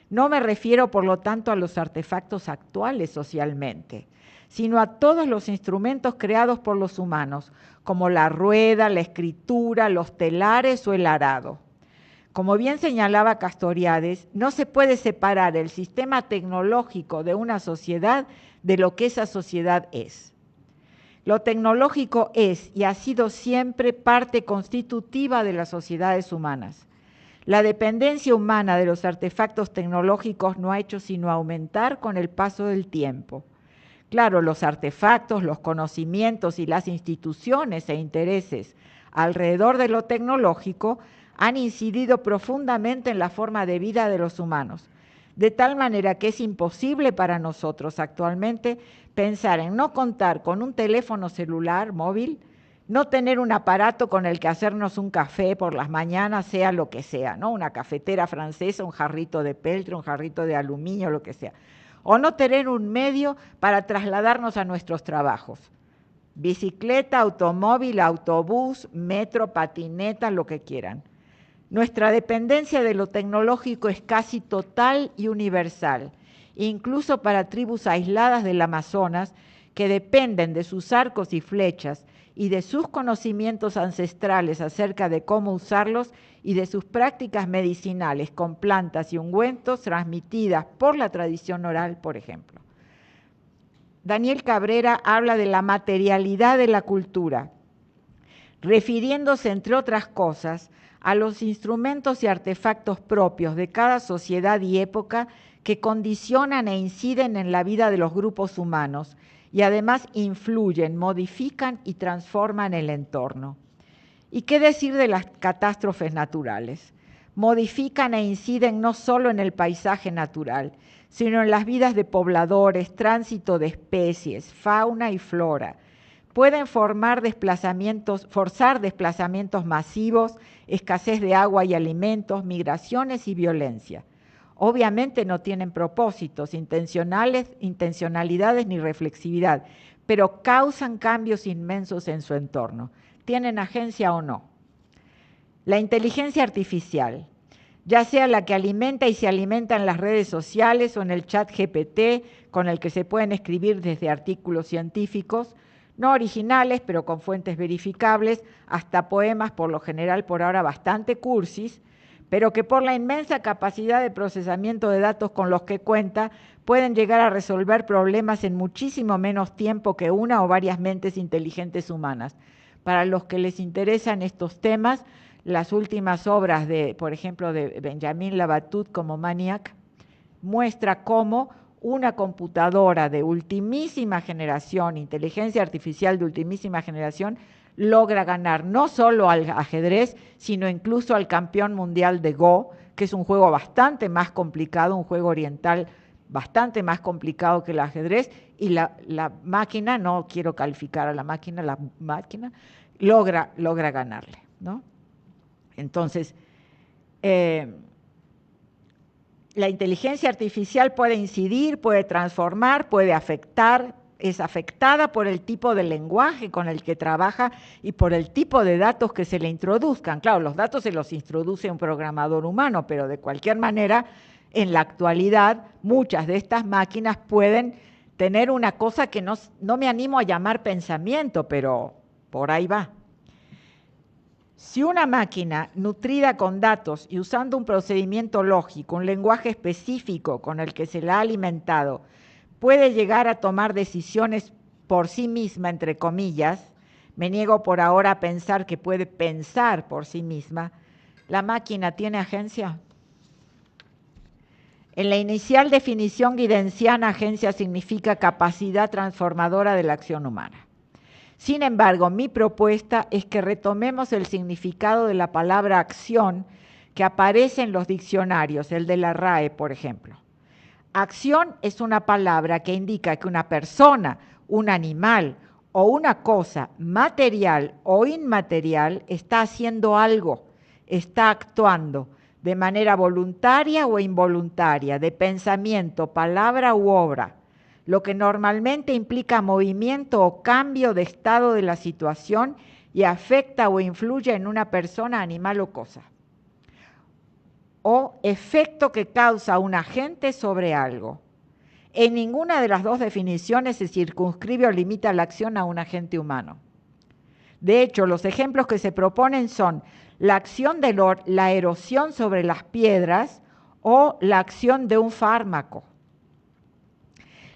No me refiero, por lo tanto, a los artefactos actuales socialmente, sino a todos los instrumentos creados por los humanos, como la rueda, la escritura, los telares o el arado. Como bien señalaba Castoriadis, no se puede separar el sistema tecnológico de una sociedad de lo que esa sociedad es. Lo tecnológico es y ha sido siempre parte constitutiva de las sociedades humanas. La dependencia humana de los artefactos tecnológicos no ha hecho sino aumentar con el paso del tiempo. Claro, los artefactos, los conocimientos y las instituciones e intereses alrededor de lo tecnológico han incidido profundamente en la forma de vida de los humanos, de tal manera que es imposible para nosotros actualmente pensar en no contar con un teléfono celular móvil, No tener un aparato con el que hacernos un café por las mañanas, sea lo que sea, ¿no? Una cafetera francesa, un jarrito de peltre, un jarrito de aluminio, lo que sea. O no tener un medio para trasladarnos a nuestros trabajos. Bicicleta, automóvil, autobús, metro, patineta, lo que quieran. Nuestra dependencia de lo tecnológico es casi total y universal, incluso para tribus aisladas del Amazonas que dependen de sus arcos y flechas y de sus conocimientos ancestrales acerca de cómo usarlos y de sus prácticas medicinales con plantas y ungüentos transmitidas por la tradición oral, por ejemplo. Daniel Cabrera habla de la materialidad de la cultura, refiriéndose, entre otras cosas, a los instrumentos y artefactos propios de cada sociedad y época que condicionan e inciden en la vida de los grupos humanos y además influyen, modifican y transforman el entorno. ¿Y qué decir de las catástrofes naturales? Modifican e inciden no solo en el paisaje natural, sino en las vidas de pobladores, tránsito de especies, fauna y flora. Pueden forzar desplazamientos masivos, escasez de agua y alimentos, migraciones y violencia. Obviamente no tienen propósitos, intencionalidades ni reflexividad, pero causan cambios inmensos en su entorno. ¿Tienen agencia o no? La inteligencia artificial, ya sea la que alimenta y se alimenta en las redes sociales o en el chat GPT, con el que se pueden escribir desde artículos científicos, no originales, pero con fuentes verificables, hasta poemas, por lo general por ahora bastante cursis, pero que por la inmensa capacidad de procesamiento de datos con los que cuenta, pueden llegar a resolver problemas en muchísimo menos tiempo que una o varias mentes inteligentes humanas. Para los que les interesan estos temas, las últimas obras, por ejemplo, de Benjamin Labatut como Maniac, muestra cómo una computadora de ultimísima generación, inteligencia artificial de ultimísima generación, logra ganar no solo al ajedrez, sino incluso al campeón mundial de Go, que es un juego bastante más complicado, un juego oriental bastante más complicado que el ajedrez, y la máquina, no quiero calificar a la máquina logra ganarle, ¿no? Entonces, la inteligencia artificial puede incidir, puede transformar, puede afectar, es afectada por el tipo de lenguaje con el que trabaja y por el tipo de datos que se le introduzcan. Claro, los datos se los introduce un programador humano, pero de cualquier manera, en la actualidad, muchas de estas máquinas pueden tener una cosa que no me animo a llamar pensamiento, pero por ahí va. Si una máquina nutrida con datos y usando un procedimiento lógico, un lenguaje específico con el que se la ha alimentado, puede llegar a tomar decisiones por sí misma, entre comillas, me niego por ahora a pensar que puede pensar por sí misma, ¿la máquina tiene agencia? En la inicial definición guidensiana, agencia significa capacidad transformadora de la acción humana. Sin embargo, mi propuesta es que retomemos el significado de la palabra acción que aparece en los diccionarios, el de la RAE, por ejemplo. Acción es una palabra que indica que una persona, un animal o una cosa material o inmaterial está haciendo algo, está actuando de manera voluntaria o involuntaria, de pensamiento, palabra u obra, lo que normalmente implica movimiento o cambio de estado de la situación y afecta o influye en una persona, animal o cosa. O efecto que causa un agente sobre algo. En ninguna de las dos definiciones se circunscribe o limita la acción a un agente humano. De hecho, los ejemplos que se proponen son la acción de la erosión sobre las piedras o la acción de un fármaco.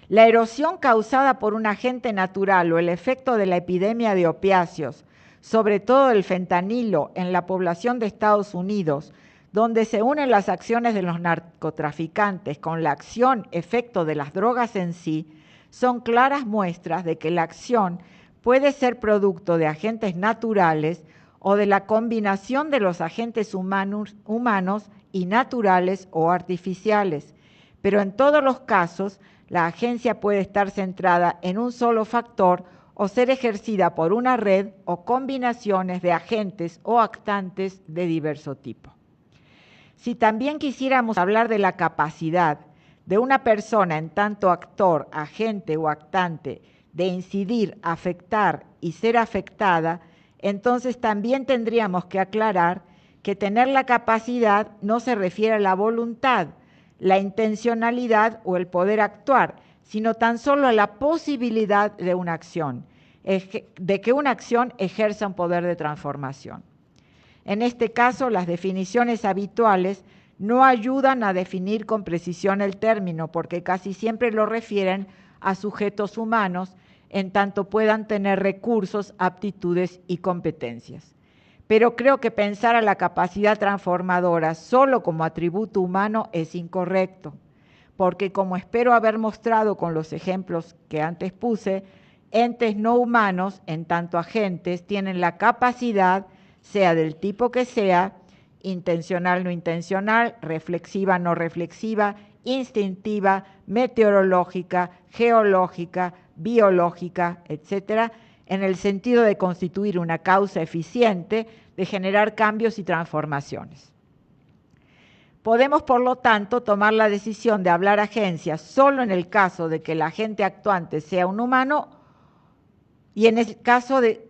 La erosión causada por un agente natural o el efecto de la epidemia de opiáceos, sobre todo el fentanilo en la población de Estados Unidos, donde se unen las acciones de los narcotraficantes con la acción-efecto de las drogas en sí, son claras muestras de que la acción puede ser producto de agentes naturales o de la combinación de los agentes humanos y naturales o artificiales, pero en todos los casos, la agencia puede estar centrada en un solo factor o ser ejercida por una red o combinaciones de agentes o actantes de diverso tipo. Si también quisiéramos hablar de la capacidad de una persona en tanto actor, agente o actante de incidir, afectar y ser afectada, entonces también tendríamos que aclarar que tener la capacidad no se refiere a la voluntad, la intencionalidad o el poder actuar, sino tan solo a la posibilidad de una acción, de que una acción ejerza un poder de transformación. En este caso, las definiciones habituales no ayudan a definir con precisión el término, porque casi siempre lo refieren a sujetos humanos, en tanto puedan tener recursos, aptitudes y competencias. Pero creo que pensar a la capacidad transformadora solo como atributo humano es incorrecto, porque como espero haber mostrado con los ejemplos que antes puse, entes no humanos, en tanto agentes, tienen la capacidad, sea del tipo que sea, intencional, no intencional, reflexiva, no reflexiva, instintiva, meteorológica, geológica, biológica, etcétera, en el sentido de constituir una causa eficiente de generar cambios y transformaciones. Podemos, por lo tanto, tomar la decisión de hablar agencia solo en el caso de que el agente actuante sea un humano y en el caso de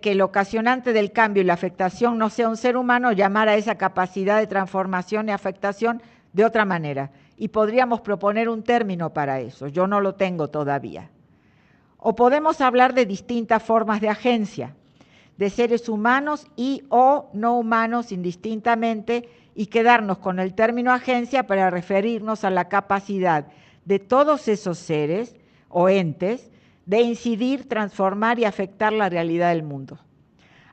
que el ocasionante del cambio y la afectación no sea un ser humano, llamar a esa capacidad de transformación y afectación de otra manera. Y podríamos proponer un término para eso, yo no lo tengo todavía. O podemos hablar de distintas formas de agencia, de seres humanos y o no humanos indistintamente, y quedarnos con el término agencia para referirnos a la capacidad de todos esos seres o entes de incidir, transformar y afectar la realidad del mundo.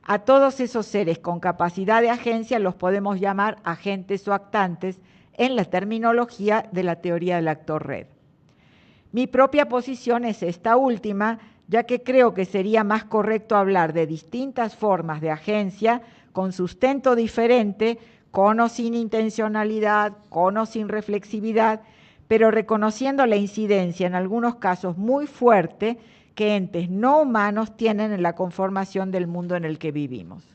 A todos esos seres con capacidad de agencia los podemos llamar agentes o actantes en la terminología de la teoría del actor red. Mi propia posición es esta última, ya que creo que sería más correcto hablar de distintas formas de agencia con sustento diferente, con o sin intencionalidad, con o sin reflexividad, pero reconociendo la incidencia en algunos casos muy fuerte que entes no humanos tienen en la conformación del mundo en el que vivimos.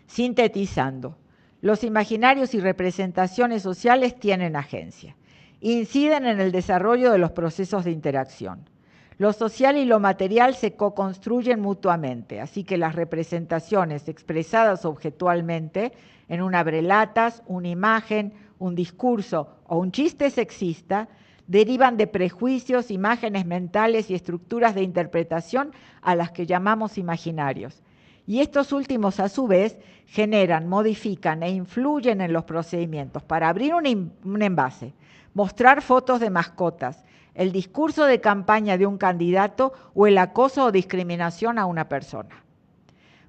Sintetizando, los imaginarios y representaciones sociales tienen agencia, inciden en el desarrollo de los procesos de interacción. Lo social y lo material se co-construyen mutuamente, así que las representaciones expresadas objetualmente en un abrelatas, una imagen, un discurso o un chiste sexista derivan de prejuicios, imágenes mentales y estructuras de interpretación a las que llamamos imaginarios. Y estos últimos, a su vez, generan, modifican e influyen en los procedimientos para abrir un envase, mostrar fotos de mascotas, el discurso de campaña de un candidato o el acoso o discriminación a una persona.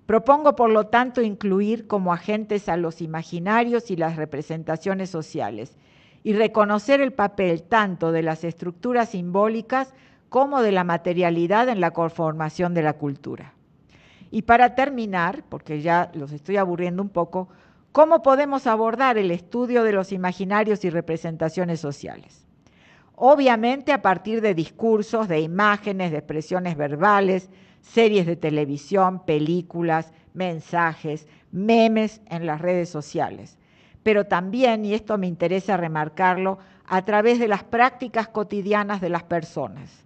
Propongo, por lo tanto, incluir como agentes a los imaginarios y las representaciones sociales y reconocer el papel tanto de las estructuras simbólicas como de la materialidad en la conformación de la cultura. Y para terminar, porque ya los estoy aburriendo un poco, ¿cómo podemos abordar el estudio de los imaginarios y representaciones sociales? Obviamente a partir de discursos, de imágenes, de expresiones verbales, series de televisión, películas, mensajes, memes en las redes sociales. Pero también, y esto me interesa remarcarlo, a través de las prácticas cotidianas de las personas.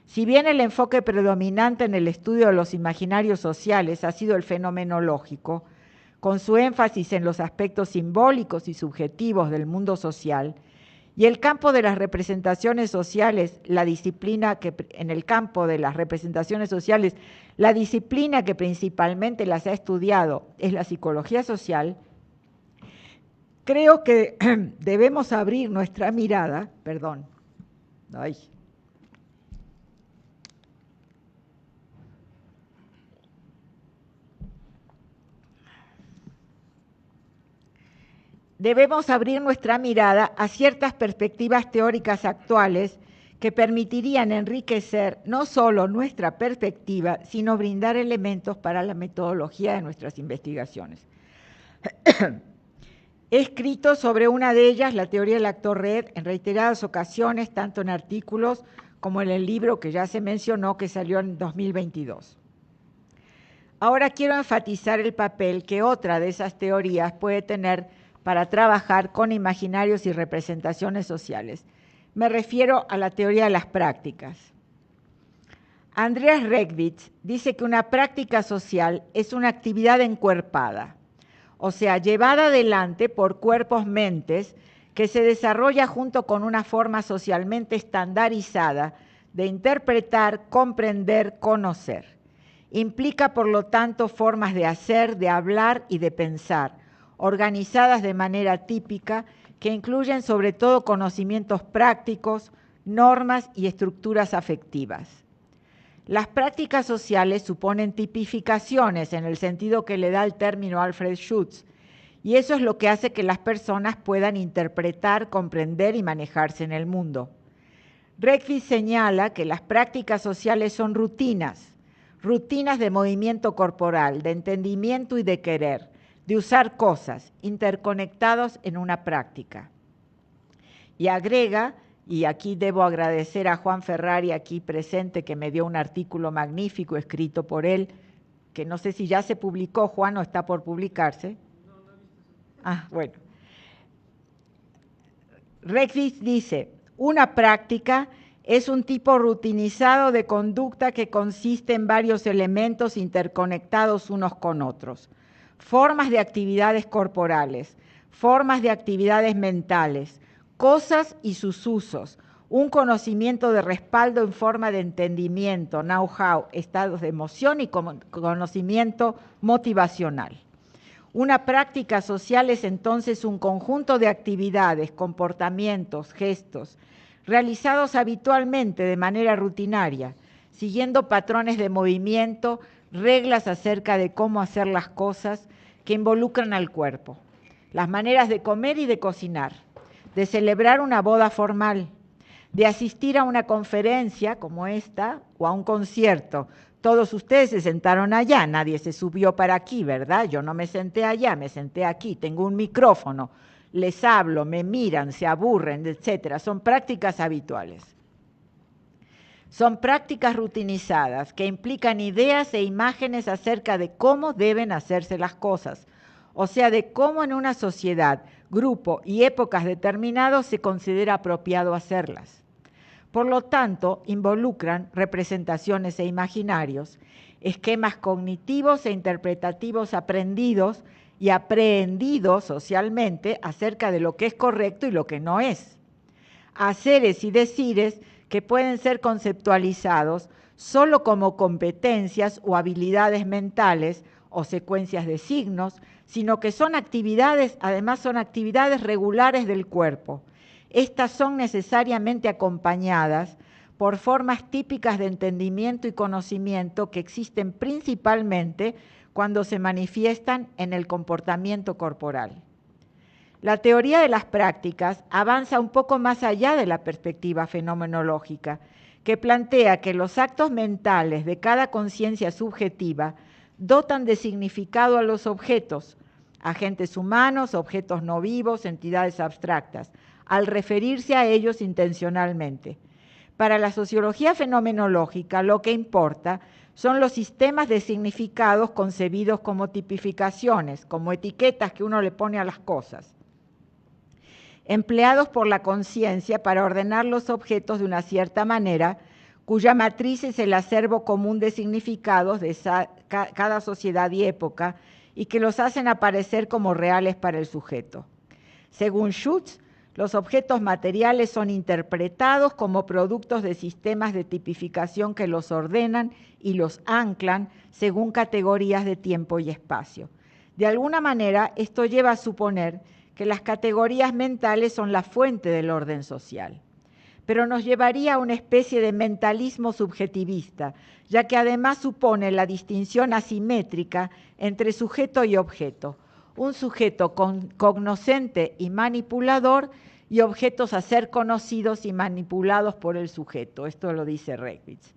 Si bien el enfoque predominante en el estudio de los imaginarios sociales ha sido el fenomenológico, con su énfasis en los aspectos simbólicos y subjetivos del mundo social, y el campo de las representaciones sociales, la disciplina que principalmente las ha estudiado es la psicología social, creo que debemos abrir nuestra mirada, debemos abrir nuestra mirada a ciertas perspectivas teóricas actuales que permitirían enriquecer no solo nuestra perspectiva, sino brindar elementos para la metodología de nuestras investigaciones. He escrito sobre una de ellas, la teoría del actor red, en reiteradas ocasiones, tanto en artículos como en el libro que ya se mencionó, que salió en 2022. Ahora quiero enfatizar el papel que otra de esas teorías puede tener para trabajar con imaginarios y representaciones sociales. Me refiero a la teoría de las prácticas. Andreas Reckwitz dice que una práctica social es una actividad encuerpada, o sea, llevada adelante por cuerpos-mentes que se desarrolla junto con una forma socialmente estandarizada de interpretar, comprender, conocer. Implica, por lo tanto, formas de hacer, de hablar y de pensar, organizadas de manera típica, que incluyen sobre todo conocimientos prácticos, normas y estructuras afectivas. Las prácticas sociales suponen tipificaciones en el sentido que le da el término Alfred Schutz, y eso es lo que hace que las personas puedan interpretar, comprender y manejarse en el mundo. Reckwitz señala que las prácticas sociales son rutinas de movimiento corporal, de entendimiento y de querer, de usar cosas, interconectados en una práctica. Y agrega, y aquí debo agradecer a Juan Ferrari, aquí presente, que me dio un artículo magnífico escrito por él, que no sé si ya se publicó, Juan, o está por publicarse. Ah, bueno. Reckwitz dice, una práctica es un tipo rutinizado de conducta que consiste en varios elementos interconectados unos con otros. Formas de actividades corporales, formas de actividades mentales, cosas y sus usos, un conocimiento de respaldo en forma de entendimiento, know-how, estados de emoción y conocimiento motivacional. Una práctica social es entonces un conjunto de actividades, comportamientos, gestos, realizados habitualmente de manera rutinaria, siguiendo patrones de movimiento, reglas acerca de cómo hacer las cosas que involucran al cuerpo, las maneras de comer y de cocinar, de celebrar una boda formal, de asistir a una conferencia como esta o a un concierto. Todos ustedes se sentaron allá, nadie se subió para aquí, ¿verdad? Yo no me senté allá, me senté aquí, tengo un micrófono, les hablo, me miran, se aburren, etcétera. Son prácticas habituales. Son prácticas rutinizadas que implican ideas e imágenes acerca de cómo deben hacerse las cosas, o sea, de cómo en una sociedad, grupo y épocas determinados se considera apropiado hacerlas. Por lo tanto, involucran representaciones e imaginarios, esquemas cognitivos e interpretativos aprendidos y aprehendidos socialmente acerca de lo que es correcto y lo que no es. Haceres y decires que pueden ser conceptualizados solo como competencias o habilidades mentales o secuencias de signos, sino que son actividades, además son actividades regulares del cuerpo. Estas son necesariamente acompañadas por formas típicas de entendimiento y conocimiento que existen principalmente cuando se manifiestan en el comportamiento corporal. La teoría de las prácticas avanza un poco más allá de la perspectiva fenomenológica, que plantea que los actos mentales de cada conciencia subjetiva dotan de significado a los objetos, agentes humanos, objetos no vivos, entidades abstractas, al referirse a ellos intencionalmente. Para la sociología fenomenológica, lo que importa son los sistemas de significados concebidos como tipificaciones, como etiquetas que uno le pone a las cosas, empleados por la conciencia para ordenar los objetos de una cierta manera, cuya matriz es el acervo común de significados de cada sociedad y época, y que los hacen aparecer como reales para el sujeto. Según Schutz, los objetos materiales son interpretados como productos de sistemas de tipificación que los ordenan y los anclan según categorías de tiempo y espacio. De alguna manera, esto lleva a suponer que las categorías mentales son la fuente del orden social, pero nos llevaría a una especie de mentalismo subjetivista, ya que además supone la distinción asimétrica entre sujeto y objeto, un sujeto cognoscente y manipulador y objetos a ser conocidos y manipulados por el sujeto. Esto lo dice Reckwitz.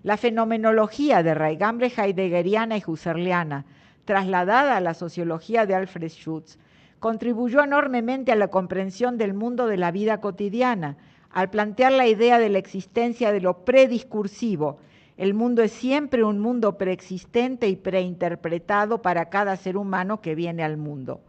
La fenomenología de raigambre heideggeriana y husserliana, trasladada a la sociología de Alfred Schutz, contribuyó enormemente a la comprensión del mundo de la vida cotidiana, Al plantear la idea de la existencia de lo prediscursivo, el mundo es siempre un mundo preexistente y preinterpretado para cada ser humano que viene al mundo.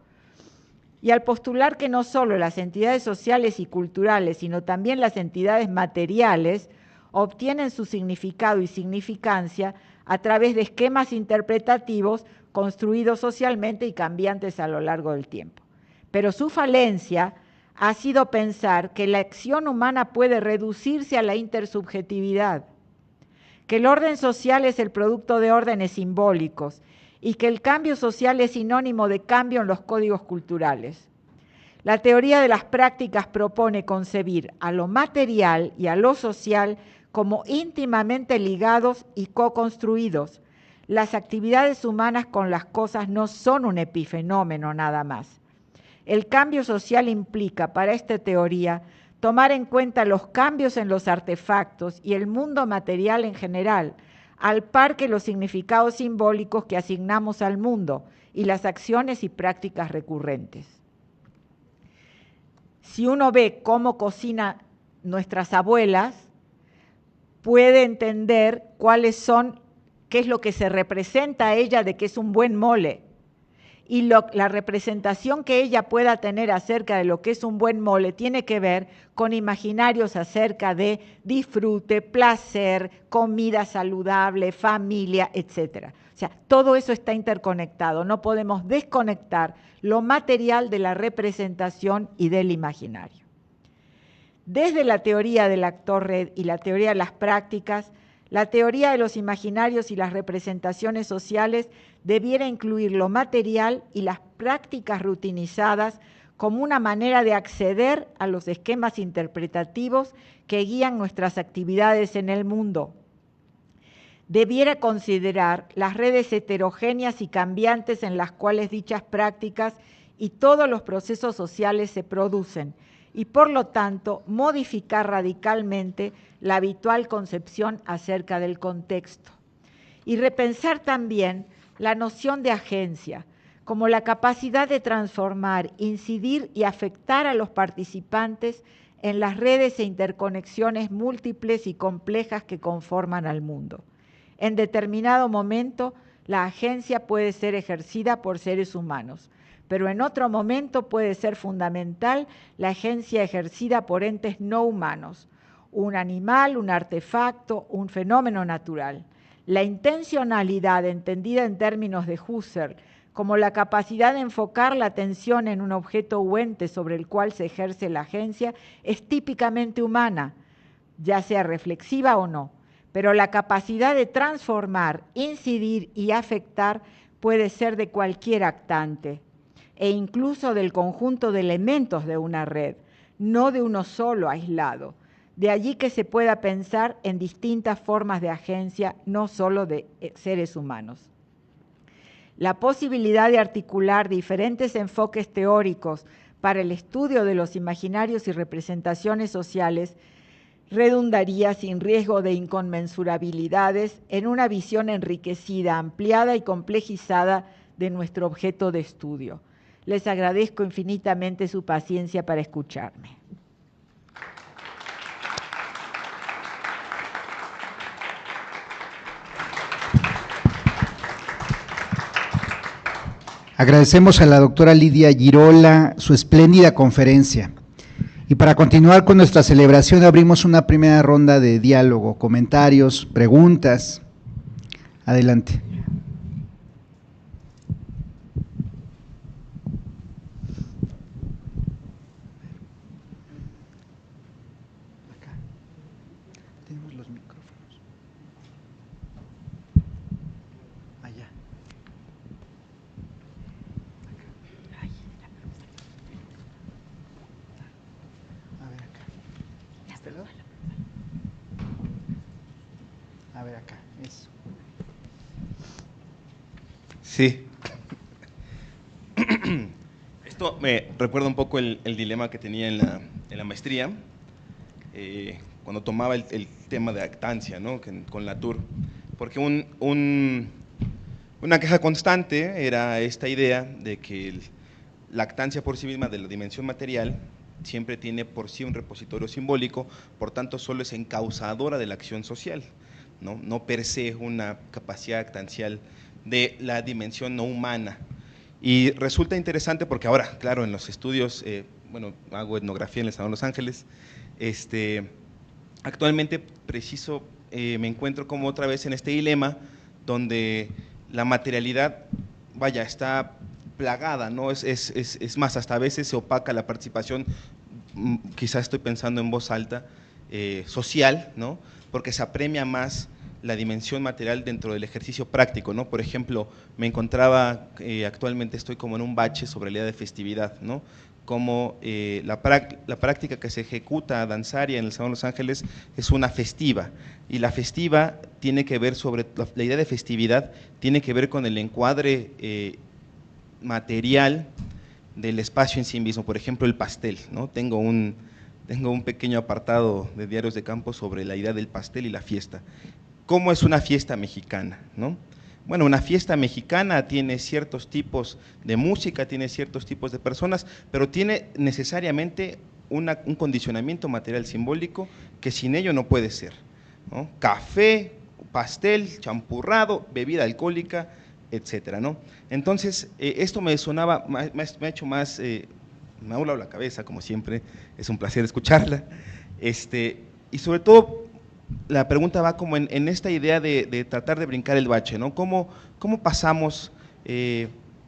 Y al postular que no solo las entidades sociales y culturales, sino también las entidades materiales, obtienen su significado y significancia a través de esquemas interpretativos construidos socialmente y cambiantes a lo largo del tiempo. Pero su falencia ha sido pensar que la acción humana puede reducirse a la intersubjetividad, que el orden social es el producto de órdenes simbólicos y que el cambio social es sinónimo de cambio en los códigos culturales. La teoría de las prácticas propone concebir a lo material y a lo social como íntimamente ligados y co-construidos. Las actividades humanas con las cosas no son un epifenómeno nada más. El cambio social implica, para esta teoría, tomar en cuenta los cambios en los artefactos y el mundo material en general, al par que los significados simbólicos que asignamos al mundo y las acciones y prácticas recurrentes. Si uno ve cómo cocina nuestras abuelas, puede entender qué es lo que se representa a ella de que es un buen mole. Y la representación que ella pueda tener acerca de lo que es un buen mole tiene que ver con imaginarios acerca de disfrute, placer, comida saludable, familia, etc. O sea, todo eso está interconectado. No podemos desconectar lo material de la representación y del imaginario. Desde la teoría del actor red y la teoría de las prácticas, la teoría de los imaginarios y las representaciones sociales debiera incluir lo material y las prácticas rutinizadas como una manera de acceder a los esquemas interpretativos que guían nuestras actividades en el mundo. Debiera considerar las redes heterogéneas y cambiantes en las cuales dichas prácticas y todos los procesos sociales se producen, y por lo tanto modificar radicalmente la habitual concepción acerca del contexto. Y repensar también la noción de agencia, como la capacidad de transformar, incidir y afectar a los participantes en las redes e interconexiones múltiples y complejas que conforman al mundo. En determinado momento, la agencia puede ser ejercida por seres humanos, pero en otro momento puede ser fundamental la agencia ejercida por entes no humanos, un animal, un artefacto, un fenómeno natural. La intencionalidad, entendida en términos de Husserl, como la capacidad de enfocar la atención en un objeto o ente sobre el cual se ejerce la agencia, es típicamente humana, ya sea reflexiva o no, pero la capacidad de transformar, incidir y afectar puede ser de cualquier actante, e incluso del conjunto de elementos de una red, no de uno solo aislado. De allí que se pueda pensar en distintas formas de agencia, no solo de seres humanos. La posibilidad de articular diferentes enfoques teóricos para el estudio de los imaginarios y representaciones sociales redundaría, sin riesgo de inconmensurabilidades, en una visión enriquecida, ampliada y complejizada de nuestro objeto de estudio. Les agradezco infinitamente su paciencia para escucharme. Agradecemos a la doctora Lidia Girola su espléndida conferencia. Y para continuar con nuestra celebración, abrimos una primera ronda de diálogo, comentarios, preguntas. Adelante. Acá. Tenemos los micrófonos. Allá. A ver acá. ¿Este lado? A ver acá, eso. Sí. Esto me recuerda un poco el dilema que tenía en la maestría, cuando tomaba el tema de actancia, ¿no? Con Latour, porque una queja constante era esta idea de que la actancia por sí misma de la dimensión material siempre tiene por sí un repositorio simbólico, por tanto solo es encausadora de la acción social, no per se una capacidad actancial de la dimensión no humana. Y resulta interesante porque ahora, claro, en los estudios, bueno, hago etnografía en el Estado de Los Ángeles, actualmente me encuentro como otra vez en este dilema donde la materialidad, vaya, está plagada, ¿no? Es más, hasta a veces se opaca la participación, quizás estoy pensando en voz alta, social, ¿no? Porque se apremia más la dimensión material dentro del ejercicio práctico, ¿no? Por ejemplo, me encontraba, actualmente estoy como en un bache sobre la idea de festividad, ¿no? Como la práctica que se ejecuta danzaria en el Salón de Los Ángeles es una festiva, y la festiva tiene que ver la idea de festividad tiene que ver con el encuadre material del espacio en sí mismo. Por ejemplo, el pastel, ¿no? Tengo un pequeño apartado de diarios de campo sobre la idea del pastel y la fiesta. ¿Cómo es una fiesta mexicana, no? Bueno, una fiesta mexicana tiene ciertos tipos de música, tiene ciertos tipos de personas, pero tiene necesariamente un condicionamiento material simbólico que sin ello no puede ser, ¿no? Café, pastel, champurrado, bebida alcohólica, etcétera, ¿no? Entonces, esto me sonaba, me ha hecho más, me ha volado la cabeza, como siempre, es un placer escucharla, y sobre todo, la pregunta va como en esta idea de tratar de brincar el bache, ¿no? ¿Cómo pasamos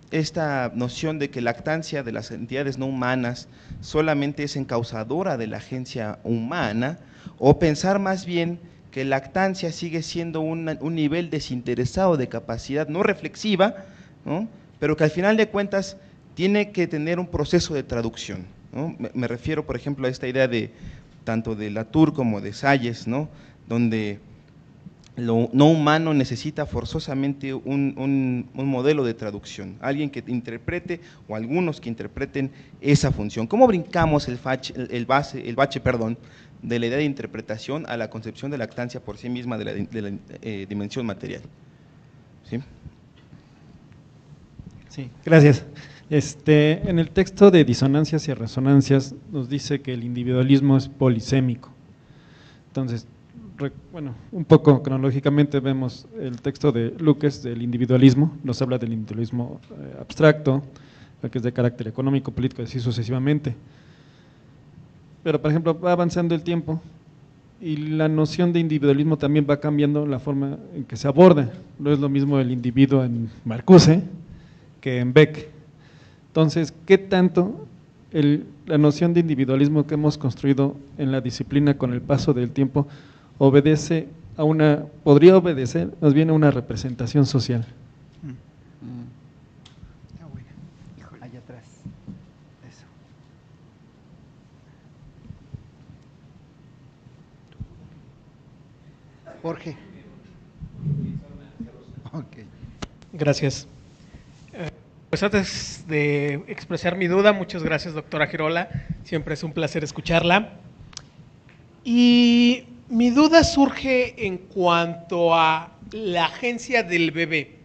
esta noción de que la actancia de las entidades no humanas solamente es encausadora de la agencia humana, o pensar más bien que la actancia sigue siendo un nivel desinteresado de capacidad no reflexiva, ¿no? Pero que al final de cuentas tiene que tener un proceso de traducción, ¿no? Me refiero, por ejemplo, a esta idea de tanto de Latour como de Salles, ¿no? Donde lo no humano necesita forzosamente un modelo de traducción, alguien que interprete o algunos que interpreten esa función. ¿Cómo brincamos el bache, de la idea de interpretación a la concepción de la actancia por sí misma de la dimensión material? ¿Sí? Sí, gracias. En el texto de Disonancias y Resonancias nos dice que el individualismo es polisémico. Entonces, bueno, un poco cronológicamente vemos el texto de Lukács del individualismo, nos habla del individualismo abstracto, que es de carácter económico, político, así sucesivamente. Pero, por ejemplo, va avanzando el tiempo y la noción de individualismo también va cambiando la forma en que se aborda. No es lo mismo el individuo en Marcuse que en Beck. Entonces, ¿qué tanto la noción de individualismo que hemos construido en la disciplina con el paso del tiempo podría obedecer más bien a una representación social? Allá atrás. Eso. Jorge. Okay. Gracias. Pues antes de expresar mi duda, muchas gracias, doctora Girola, siempre es un placer escucharla. Y mi duda surge en cuanto a la agencia del bebé,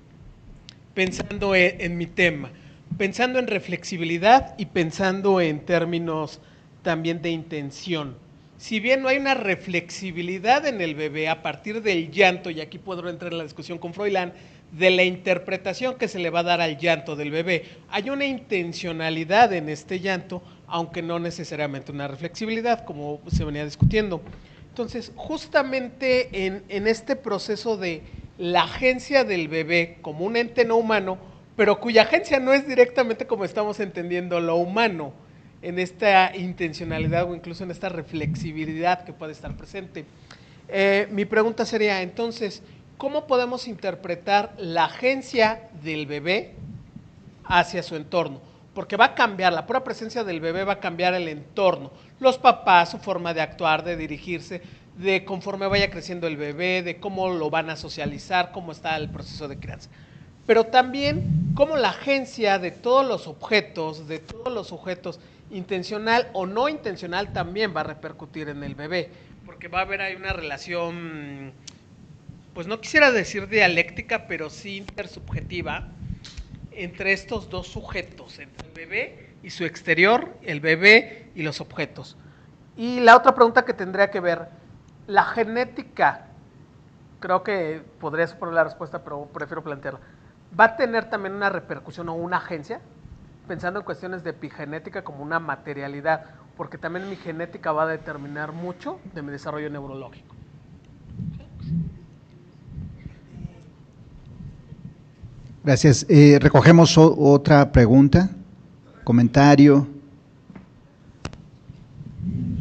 pensando en mi tema, pensando en reflexibilidad y pensando en términos también de intención. Si bien no hay una reflexibilidad en el bebé a partir del llanto, y aquí puedo entrar en la discusión con Froilán, de la interpretación que se le va a dar al llanto del bebé, hay una intencionalidad en este llanto, aunque no necesariamente una reflexibilidad, como se venía discutiendo. Entonces, justamente en este proceso de la agencia del bebé como un ente no humano, pero cuya agencia no es directamente como estamos entendiendo lo humano, en esta intencionalidad o incluso en esta reflexibilidad que puede estar presente. Mi pregunta sería, entonces, ¿cómo podemos interpretar la agencia del bebé hacia su entorno? Porque va a cambiar, la pura presencia del bebé va a cambiar el entorno, los papás, su forma de actuar, de dirigirse, de conforme vaya creciendo el bebé, de cómo lo van a socializar, cómo está el proceso de crianza. Pero también cómo la agencia de todos los objetos, de todos los sujetos, intencional o no intencional, también va a repercutir en el bebé, porque va a haber ahí una relación, pues no quisiera decir dialéctica, pero sí intersubjetiva, entre estos dos sujetos, entre el bebé y su exterior, el bebé y los objetos. Y la otra pregunta que tendría que ver, la genética, creo que podría suponer la respuesta, pero prefiero plantearla, ¿va a tener también una repercusión o una agencia? Pensando en cuestiones de epigenética como una materialidad, porque también mi genética va a determinar mucho de mi desarrollo neurológico. Gracias. Recogemos otra pregunta, comentario.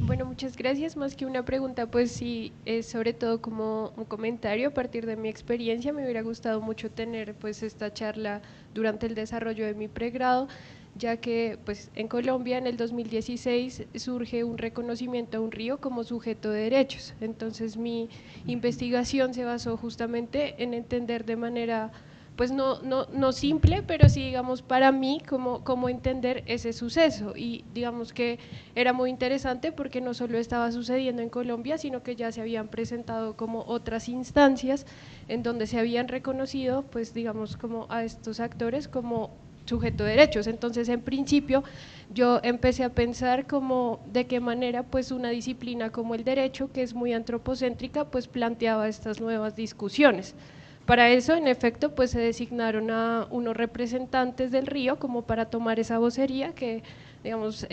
Bueno, muchas gracias. Más que una pregunta, pues sí, es sobre todo como un comentario a partir de mi experiencia. Me hubiera gustado mucho tener pues esta charla durante el desarrollo de mi pregrado, ya que pues en Colombia en el 2016 surge un reconocimiento a un río como sujeto de derechos. Entonces mi investigación se basó justamente en entender de manera pues no simple, pero sí, digamos, para mí, cómo entender ese suceso. Y digamos que era muy interesante porque no solo estaba sucediendo en Colombia, sino que ya se habían presentado como otras instancias en donde se habían reconocido, pues digamos, como a estos actores como sujeto de derechos. Entonces, en principio, yo empecé a pensar como de qué manera pues una disciplina como el derecho, que es muy antropocéntrica, pues planteaba estas nuevas discusiones. Para eso, en efecto, pues se designaron a unos representantes del río como para tomar esa vocería que, digamos,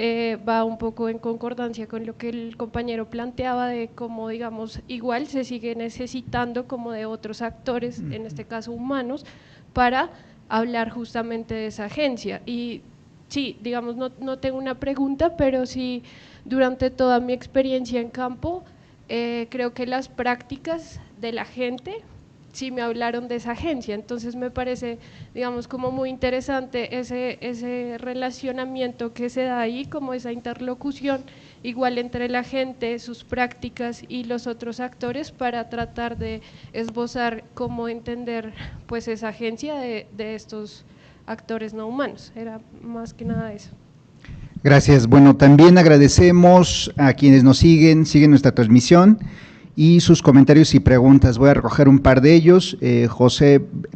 va un poco en concordancia con lo que el compañero planteaba de cómo, digamos, igual se sigue necesitando como de otros actores, en este caso humanos, para hablar justamente de esa agencia. Y sí, digamos, no tengo una pregunta, pero sí, durante toda mi experiencia en campo, creo que las prácticas de la gente sí me hablaron de esa agencia. Entonces me parece, digamos, como muy interesante ese relacionamiento que se da ahí, como esa interlocución igual entre la gente, sus prácticas y los otros actores, para tratar de esbozar cómo entender pues esa agencia de estos actores no humanos. Era más que nada eso. Gracias. Bueno, también agradecemos a quienes nos siguen nuestra transmisión y sus comentarios y preguntas. Voy a recoger un par de ellos.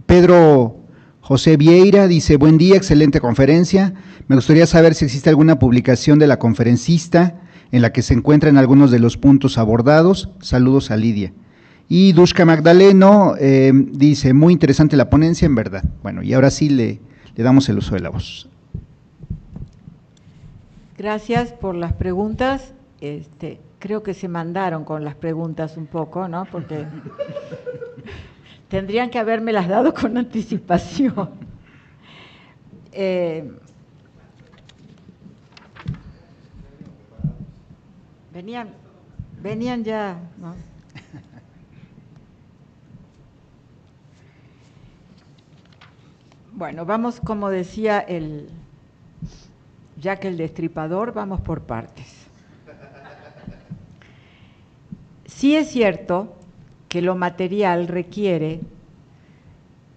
Pedro José Vieira dice: buen día, excelente conferencia. Me gustaría saber si existe alguna publicación de la conferencista en la que se encuentran algunos de los puntos abordados. Saludos a Lidia. Y Dushka Magdaleno dice: muy interesante la ponencia, en verdad. Bueno, y ahora sí le damos el uso de la voz. Gracias por las preguntas. Creo que se mandaron con las preguntas un poco, ¿no? Porque tendrían que habérmelas dado con anticipación. Venían ya, ¿no? Bueno, vamos, como decía Jack el Destripador, vamos por partes. Sí es cierto que lo material requiere,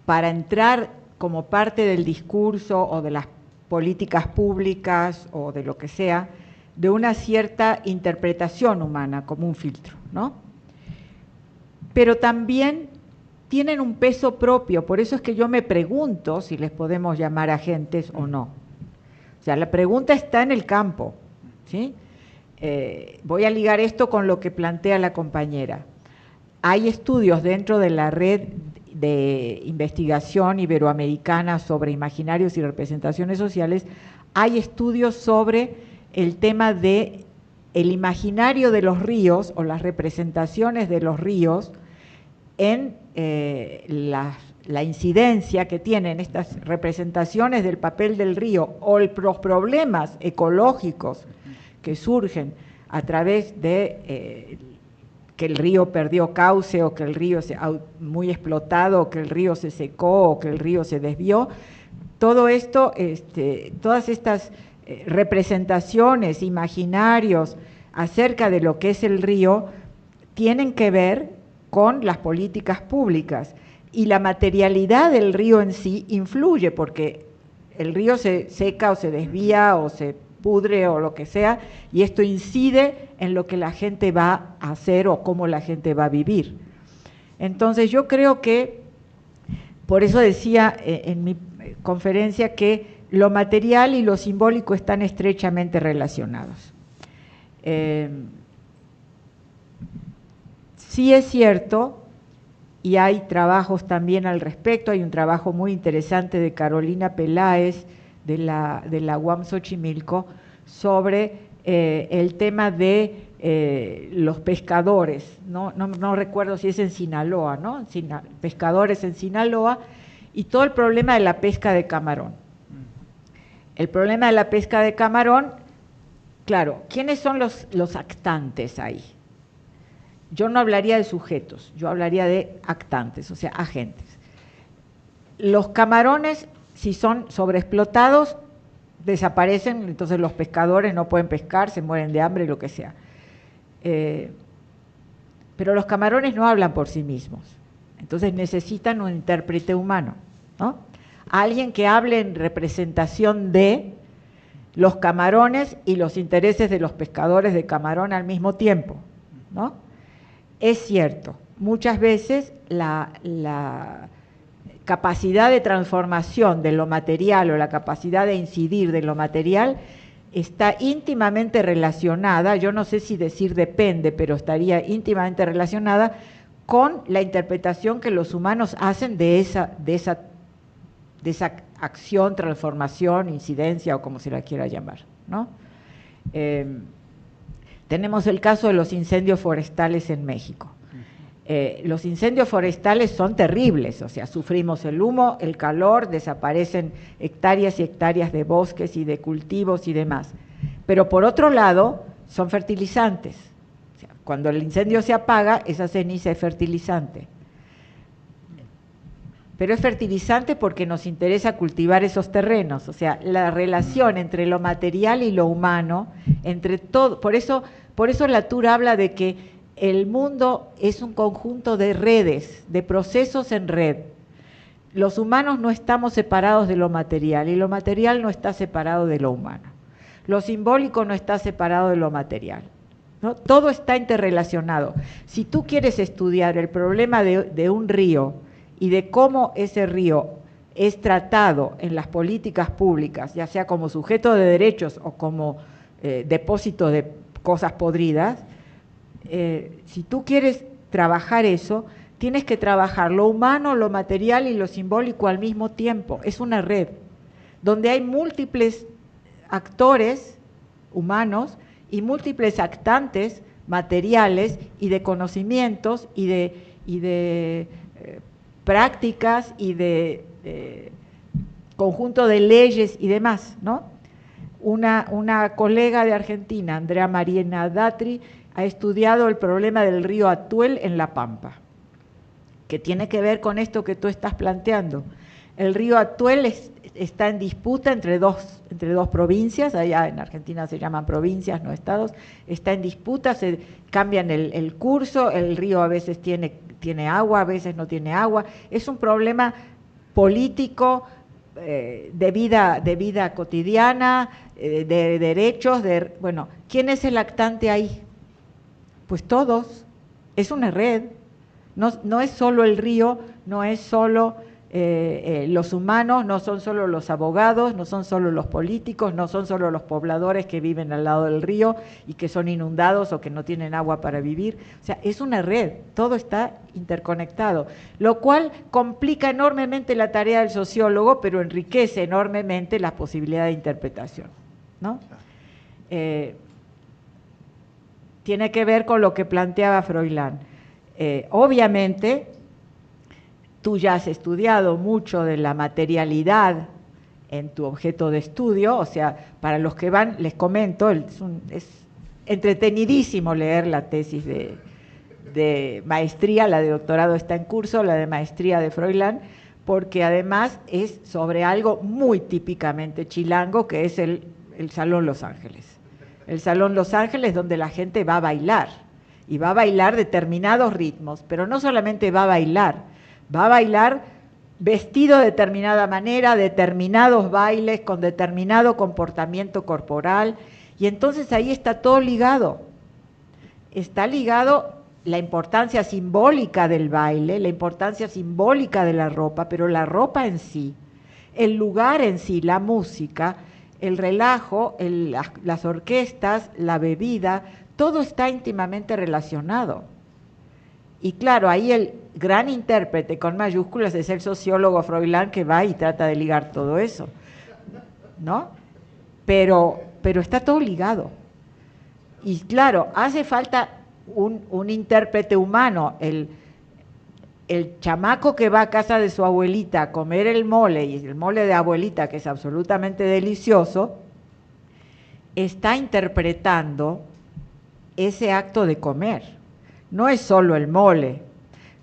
para entrar como parte del discurso o de las políticas públicas o de lo que sea, de una cierta interpretación humana como un filtro, ¿no? Pero también tienen un peso propio, por eso es que yo me pregunto si les podemos llamar agentes o no. O sea, la pregunta está en el campo, ¿sí? Voy a ligar esto con lo que plantea la compañera. Hay estudios dentro de la red de investigación iberoamericana sobre imaginarios y representaciones sociales, hay estudios sobre el tema de el imaginario de los ríos o las representaciones de los ríos en la incidencia que tienen estas representaciones del papel del río o los problemas ecológicos que surgen a través de que el río perdió cauce o que el río se muy explotado o que el río se secó o que el río se desvió. Todo esto, todas estas representaciones, imaginarios acerca de lo que es el río tienen que ver con las políticas públicas, y la materialidad del río en sí influye, porque el río se seca o se desvía o se pudre o lo que sea, y esto incide en lo que la gente va a hacer o cómo la gente va a vivir. Entonces yo creo que, por eso decía en mi conferencia que lo material y lo simbólico están estrechamente relacionados. Sí es cierto, y hay trabajos también al respecto, hay un trabajo muy interesante de Carolina Peláez, de la UAM Xochimilco, sobre el tema de los pescadores, no recuerdo si es en Sinaloa, ¿no? Pescadores en Sinaloa, y todo el problema de la pesca de camarón. El problema de la pesca de camarón, claro, ¿quiénes son los actantes ahí? Yo no hablaría de sujetos, yo hablaría de actantes, o sea, agentes. Los camarones, si son sobreexplotados, desaparecen, entonces los pescadores no pueden pescar, se mueren de hambre, lo que sea. Pero los camarones no hablan por sí mismos, entonces necesitan un intérprete humano, ¿no? Alguien que hable en representación de los camarones y los intereses de los pescadores de camarón al mismo tiempo, ¿no? Es cierto, muchas veces la capacidad de transformación de lo material o la capacidad de incidir de lo material está íntimamente relacionada, yo no sé si decir depende, pero estaría íntimamente relacionada con la interpretación que los humanos hacen de esa acción, transformación, incidencia o como se la quiera llamar, ¿no? Tenemos el caso de los incendios forestales en México. Los incendios forestales son terribles, o sea, sufrimos el humo, el calor, desaparecen hectáreas y hectáreas de bosques y de cultivos y demás. Pero por otro lado, son fertilizantes. O sea, cuando el incendio se apaga, esa ceniza es fertilizante. Pero es fertilizante porque nos interesa cultivar esos terrenos, o sea, la relación entre lo material y lo humano, entre todo, por eso Latour habla de que el mundo es un conjunto de redes, de procesos en red. Los humanos no estamos separados de lo material y lo material no está separado de lo humano. Lo simbólico no está separado de lo material, ¿no? Todo está interrelacionado. Si tú quieres estudiar el problema de un río y de cómo ese río es tratado en las políticas públicas, ya sea como sujeto de derechos o como depósito de cosas podridas, si tú quieres trabajar eso, tienes que trabajar lo humano, lo material y lo simbólico al mismo tiempo. Es una red donde hay múltiples actores humanos y múltiples actantes materiales y de conocimientos y de prácticas y de conjunto de leyes y demás, ¿no? Una colega de Argentina, Andrea Marina Datri, ha estudiado el problema del río Atuel en La Pampa, que tiene que ver con esto que tú estás planteando. El río Atuel está en disputa entre dos provincias, allá en Argentina se llaman provincias, no estados, está en disputa, se cambian el curso, el río a veces tiene agua, a veces no tiene agua, es un problema político, de vida cotidiana, de derechos, bueno, ¿quién es el actante ahí? Pues todos, es una red, no es solo el río, no es solo los humanos, no son solo los abogados, no son solo los políticos, no son solo los pobladores que viven al lado del río y que son inundados o que no tienen agua para vivir. O sea, es una red, todo está interconectado, lo cual complica enormemente la tarea del sociólogo, pero enriquece enormemente la posibilidad de interpretación, ¿no? Tiene que ver con lo que planteaba Froilán. Obviamente, tú ya has estudiado mucho de la materialidad en tu objeto de estudio, o sea, para los que van, les comento, es entretenidísimo leer la tesis de maestría, la de doctorado está en curso, la de maestría de Froilán, porque además es sobre algo muy típicamente chilango, que es el Salón Los Ángeles. El Salón Los Ángeles, donde la gente va a bailar, y va a bailar determinados ritmos, pero no solamente va a bailar vestido de determinada manera, determinados bailes, con determinado comportamiento corporal, y entonces ahí está todo ligado. Está ligado la importancia simbólica del baile, la importancia simbólica de la ropa, pero la ropa en sí, el lugar en sí, la música, el relajo, las orquestas, la bebida, todo está íntimamente relacionado. Y claro, ahí el gran intérprete con mayúsculas es el sociólogo Froilán, que va y trata de ligar todo eso, ¿no? Pero está todo ligado. Y claro, hace falta un intérprete humano. El chamaco que va a casa de su abuelita a comer el mole, y el mole de abuelita, que es absolutamente delicioso, está interpretando ese acto de comer. No es solo el mole,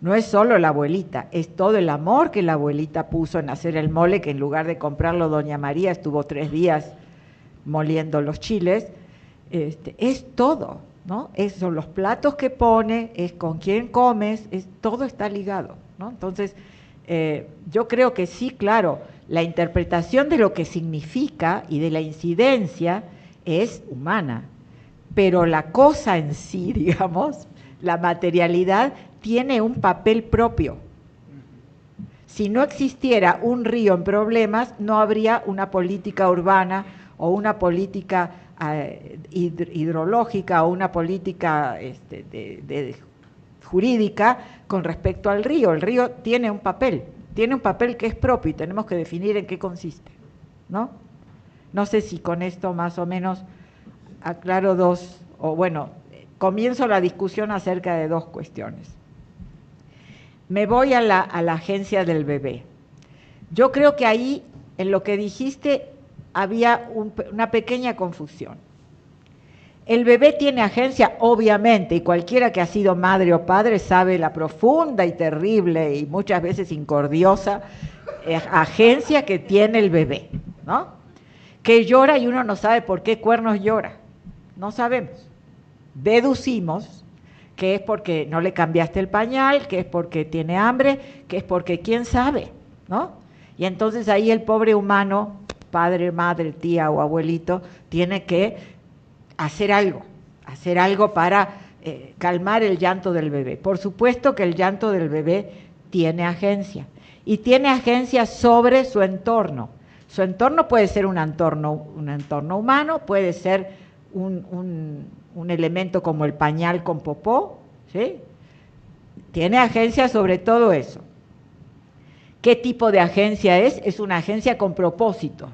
no es solo la abuelita, es todo el amor que la abuelita puso en hacer el mole, que en lugar de comprarlo doña María estuvo 3 días moliendo los chiles. Es todo, ¿no? Son los platos que pone, es con quién comes, todo está ligado, ¿no? Entonces, yo creo que sí, claro, la interpretación de lo que significa y de la incidencia es humana, pero la cosa en sí, digamos, la materialidad, tiene un papel propio. Si no existiera un río en problemas, no habría una política urbana o una política hidrológica o una política jurídica con respecto al río. El río tiene un papel que es propio y tenemos que definir en qué consiste, ¿no? No sé si con esto más o menos aclaro comienzo la discusión acerca de 2 cuestiones. Me voy a la agencia del bebé. Yo creo que ahí, en lo que dijiste, había una pequeña confusión. El bebé tiene agencia, obviamente, y cualquiera que ha sido madre o padre sabe la profunda y terrible y muchas veces incordiosa agencia que tiene el bebé, ¿no? Que llora y uno no sabe por qué cuernos llora, no sabemos. Deducimos que es porque no le cambiaste el pañal, que es porque tiene hambre, que es porque quién sabe, ¿no? Y entonces ahí el pobre humano, padre, madre, tía o abuelito, tiene que hacer algo para calmar el llanto del bebé. Por supuesto que el llanto del bebé tiene agencia, y tiene agencia sobre su entorno. Su entorno puede ser un entorno humano, puede ser un elemento como el pañal con popó, ¿sí? Tiene agencia sobre todo eso. ¿Qué tipo de agencia es? Es una agencia con propósito.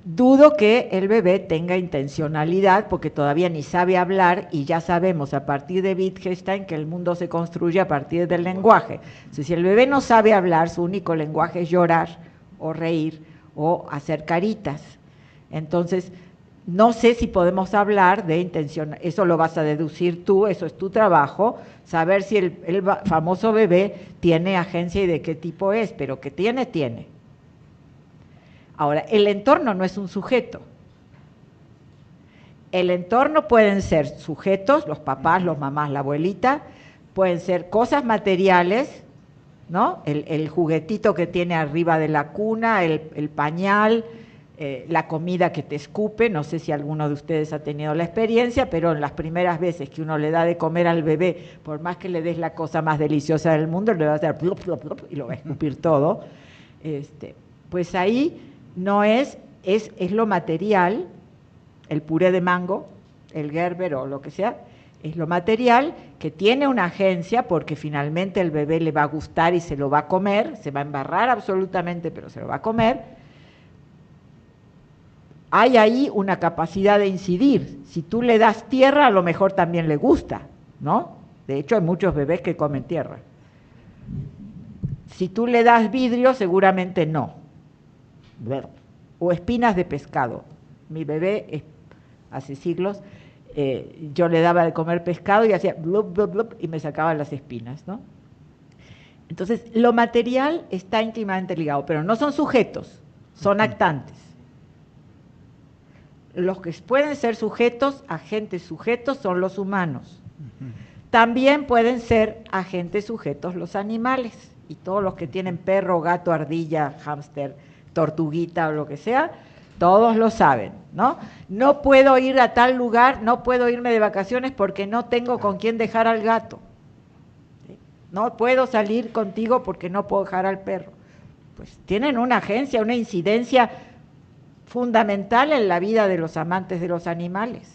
Dudo que el bebé tenga intencionalidad, porque todavía ni sabe hablar, y ya sabemos a partir de Wittgenstein que el mundo se construye a partir del lenguaje. Entonces, si el bebé no sabe hablar, su único lenguaje es llorar o reír o hacer caritas. Entonces, no sé si podemos hablar de intención, eso lo vas a deducir tú, eso es tu trabajo, saber si el famoso bebé tiene agencia y de qué tipo es, pero que tiene. Ahora, el entorno no es un sujeto. El entorno pueden ser sujetos, los papás, los mamás, la abuelita, pueden ser cosas materiales, ¿no? El juguetito que tiene arriba de la cuna, el pañal, la comida que te escupe. No sé si alguno de ustedes ha tenido la experiencia, pero en las primeras veces que uno le da de comer al bebé, por más que le des la cosa más deliciosa del mundo, le va a hacer plup, plup, plup, y lo va a escupir todo. Pues ahí no es lo material, el puré de mango, el Gerber o lo que sea, es lo material que tiene una agencia, porque finalmente el bebé le va a gustar y se lo va a comer, se va a embarrar absolutamente, pero se lo va a comer. Hay ahí una capacidad de incidir. Si tú le das tierra, a lo mejor también le gusta, ¿no? De hecho, hay muchos bebés que comen tierra. Si tú le das vidrio, seguramente no. O espinas de pescado. Mi bebé, hace siglos, yo le daba de comer pescado y hacía blup, blup, blup, y me sacaba las espinas, ¿no? Entonces, lo material está íntimamente ligado, pero no son sujetos, son actantes. Los que pueden ser sujetos, agentes sujetos, son los humanos. También pueden ser agentes sujetos los animales, y todos los que tienen perro, gato, ardilla, hámster, tortuguita o lo que sea, todos lo saben, ¿no? No puedo ir a tal lugar, no puedo irme de vacaciones porque no tengo con quién dejar al gato. No puedo salir contigo porque no puedo dejar al perro. Pues tienen una agencia, una incidencia fundamental en la vida de los amantes de los animales.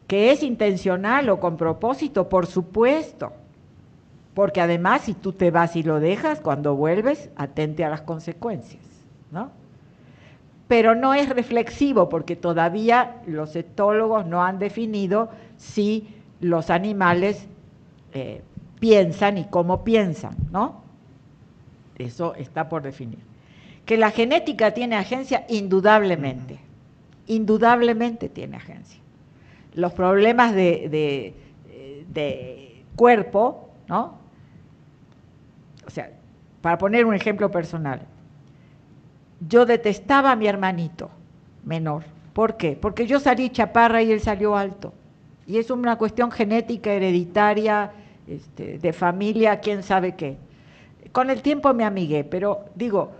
Que es intencional o con propósito, por supuesto, porque además si tú te vas y lo dejas, cuando vuelves, atente a las consecuencias, ¿no? Pero no es reflexivo, porque todavía los etólogos no han definido si los animales piensan y cómo piensan, ¿no? Eso está por definir. Que la genética tiene agencia, indudablemente, indudablemente tiene agencia. Los problemas de cuerpo, ¿no? O sea, para poner un ejemplo personal, yo detestaba a mi hermanito menor. ¿Por qué? Porque yo salí chaparra y él salió alto. Y es una cuestión genética, hereditaria, de familia, quién sabe qué. Con el tiempo me amigué, pero digo,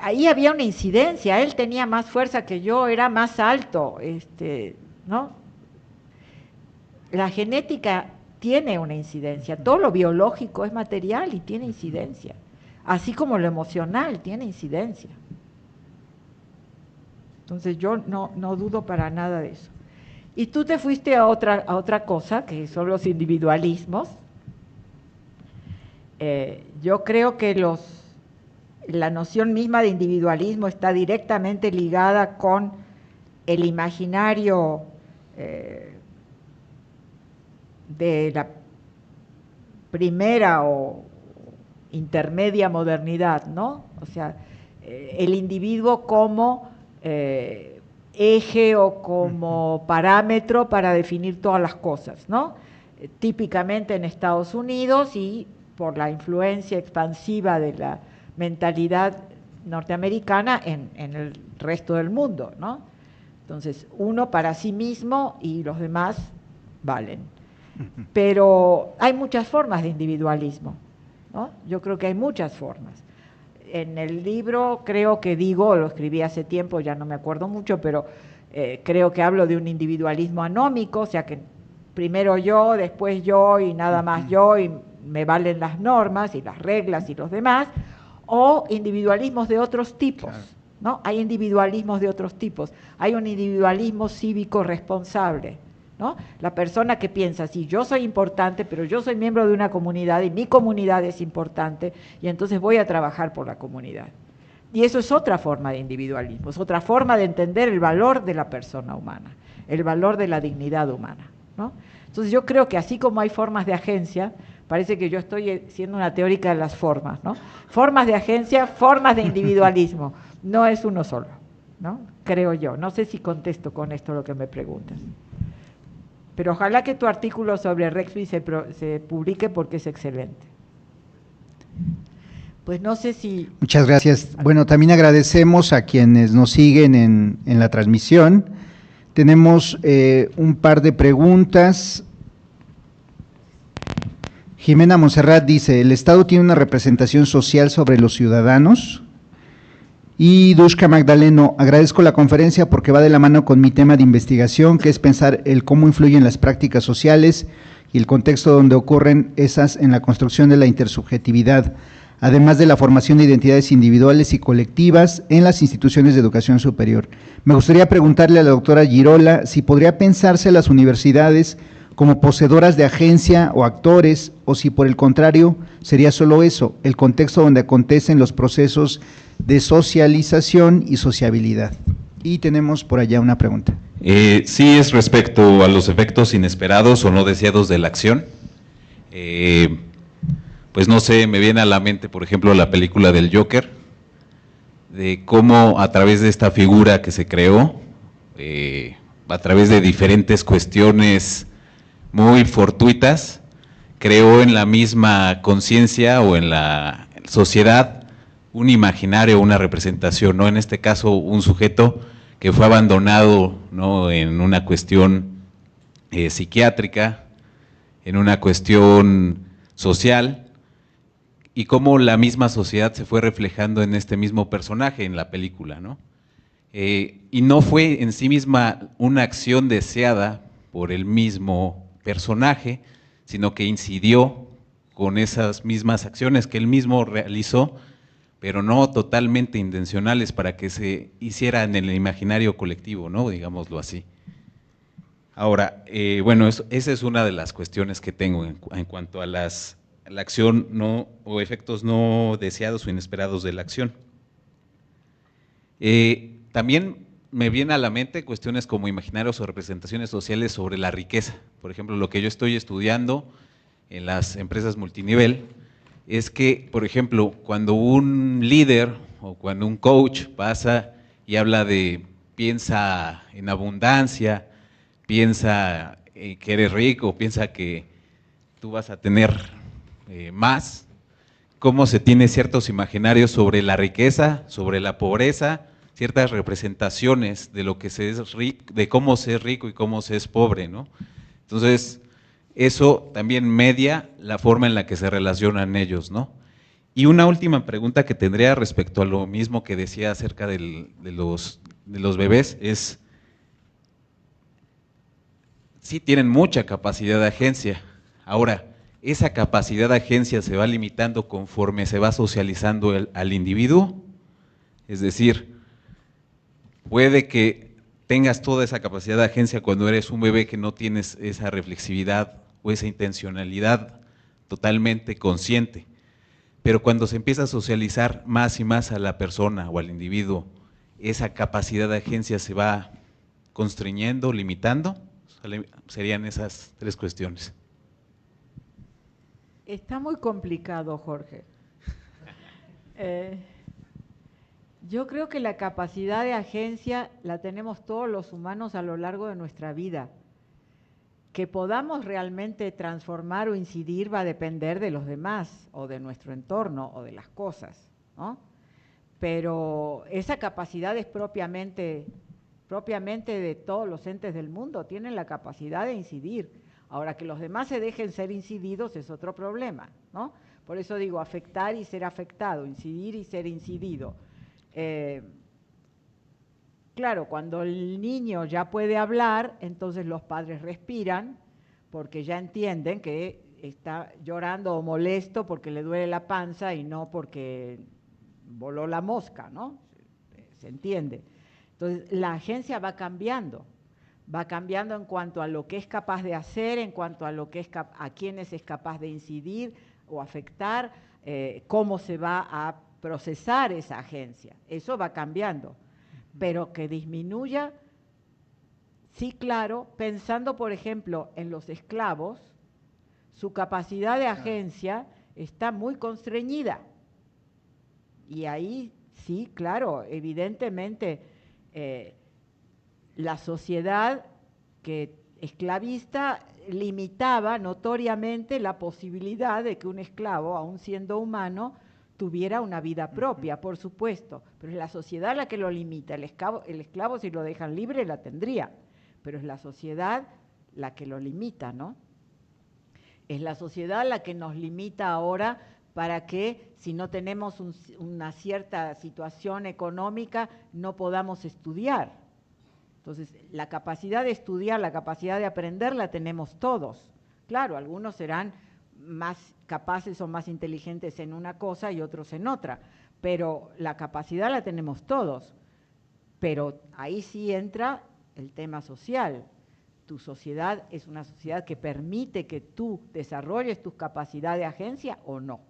ahí había una incidencia, él tenía más fuerza que yo, era más alto, ¿no? La genética tiene una incidencia, todo lo biológico es material y tiene incidencia, así como lo emocional tiene incidencia. Entonces yo no dudo para nada de eso. Y tú te fuiste a otra cosa, que son los individualismos. Yo creo que la noción misma de individualismo está directamente ligada con el imaginario de la primera o intermedia modernidad, ¿no? O sea, el individuo como eje o como parámetro para definir todas las cosas, ¿no? Típicamente en Estados Unidos y por la influencia expansiva de la mentalidad norteamericana en el resto del mundo, ¿no? Entonces, uno para sí mismo y los demás valen. Pero hay muchas formas de individualismo, ¿no? Yo creo que hay muchas formas. En el libro creo que digo, lo escribí hace tiempo, ya no me acuerdo mucho, pero creo que hablo de un individualismo anómico, o sea que primero yo, después yo y nada más yo y me valen las normas y las reglas y los demás, o individualismos de otros tipos, ¿no? Hay individualismos de otros tipos, hay un individualismo cívico responsable, ¿no? La persona que piensa, sí, yo soy importante, pero yo soy miembro de una comunidad y mi comunidad es importante y entonces voy a trabajar por la comunidad. Y eso es otra forma de individualismo, es otra forma de entender el valor de la persona humana, el valor de la dignidad humana, ¿no? Entonces yo creo que así como hay formas de agencia, parece que yo estoy siendo una teórica de las formas, ¿no? Formas de agencia, formas de individualismo, no es uno solo, ¿no? Creo yo. No sé si contesto con esto lo que me preguntas. Pero ojalá que tu artículo sobre Rexby se publique porque es excelente. Pues no sé si... Muchas gracias. Bueno, también agradecemos a quienes nos siguen en la transmisión. Tenemos un par de preguntas. Jimena Monserrat dice, ¿el Estado tiene una representación social sobre los ciudadanos? Y Dushka Magdaleno, agradezco la conferencia porque va de la mano con mi tema de investigación, que es pensar el cómo influyen las prácticas sociales y el contexto donde ocurren esas en la construcción de la intersubjetividad, además de la formación de identidades individuales y colectivas en las instituciones de educación superior. Me gustaría preguntarle a la doctora Girola si podría pensarse las universidades como poseedoras de agencia o actores, o si por el contrario sería solo eso, el contexto donde acontecen los procesos de socialización y sociabilidad. Y tenemos por allá una pregunta. Sí, es respecto a los efectos inesperados o no deseados de la acción. Pues no sé, me viene a la mente, por ejemplo, la película del Joker, de cómo a través de esta figura que se creó, a través de diferentes cuestiones muy fortuitas, creó en la misma conciencia o en la sociedad un imaginario, una representación, ¿no? En este caso, un sujeto que fue abandonado, ¿no?, en una cuestión psiquiátrica, en una cuestión social, y cómo la misma sociedad se fue reflejando en este mismo personaje en la película, ¿no? Y no fue en sí misma una acción deseada por el mismo personaje, sino que incidió con esas mismas acciones que él mismo realizó pero no totalmente intencionales para que se hiciera en el imaginario colectivo, ¿no? Digámoslo así. Ahora, bueno, esa es una de las cuestiones que tengo en cuanto a la acción o efectos no deseados o inesperados de la acción. También me viene a la mente cuestiones como imaginarios o representaciones sociales sobre la riqueza. Por ejemplo, lo que yo estoy estudiando en las empresas multinivel es que, por ejemplo, cuando un líder o cuando un coach pasa y habla de piensa en abundancia, piensa que eres rico, piensa que tú vas a tener más, cómo se tiene ciertos imaginarios sobre la riqueza, sobre la pobreza, ciertas representaciones de lo que se es rico, de cómo se es rico y cómo se es pobre, ¿no? Entonces, eso también media la forma en la que se relacionan ellos, ¿no? Y una última pregunta que tendría respecto a lo mismo que decía acerca de los bebés es, sí tienen mucha capacidad de agencia. Ahora, ¿esa capacidad de agencia se va limitando conforme se va socializando al individuo? Es decir, puede que tengas toda esa capacidad de agencia cuando eres un bebé que no tienes esa reflexividad o esa intencionalidad totalmente consciente, pero cuando se empieza a socializar más y más a la persona o al individuo, esa capacidad de agencia se va constriñendo, limitando. Serían esas tres cuestiones. Está muy complicado, Jorge. Yo creo que la capacidad de agencia la tenemos todos los humanos a lo largo de nuestra vida. Que podamos realmente transformar o incidir va a depender de los demás, o de nuestro entorno, o de las cosas, ¿no? Pero esa capacidad es propiamente de todos los entes del mundo, tienen la capacidad de incidir. Ahora, que los demás se dejen ser incididos es otro problema, ¿no? Por eso digo, afectar y ser afectado, incidir y ser incidido. Claro, cuando el niño ya puede hablar, entonces los padres respiran, porque ya entienden que está llorando o molesto porque le duele la panza y no porque voló la mosca, ¿no? Se entiende. Entonces, la agencia va cambiando en cuanto a lo que es capaz de hacer, en cuanto a lo que es a quiénes es capaz de incidir o afectar, cómo se va a procesar esa agencia. Eso va cambiando, pero que disminuya, sí, claro, pensando, por ejemplo, en los esclavos, su capacidad de agencia está muy constreñida. Y ahí, sí, claro, evidentemente, la sociedad esclavista limitaba notoriamente la posibilidad de que un esclavo, aun siendo humano, tuviera una vida propia, por supuesto, pero es la sociedad la que lo limita. El esclavo, si lo dejan libre, la tendría, pero es la sociedad la que lo limita, ¿no? Es la sociedad la que nos limita ahora para que, si no tenemos una cierta situación económica, no podamos estudiar. Entonces, la capacidad de estudiar, la capacidad de aprender la tenemos todos. Claro, algunos serán más capaces o más inteligentes en una cosa y otros en otra, pero la capacidad la tenemos todos. Pero ahí sí entra el tema social. Tu sociedad es una sociedad que permite que tú desarrolles tus capacidades de agencia o no.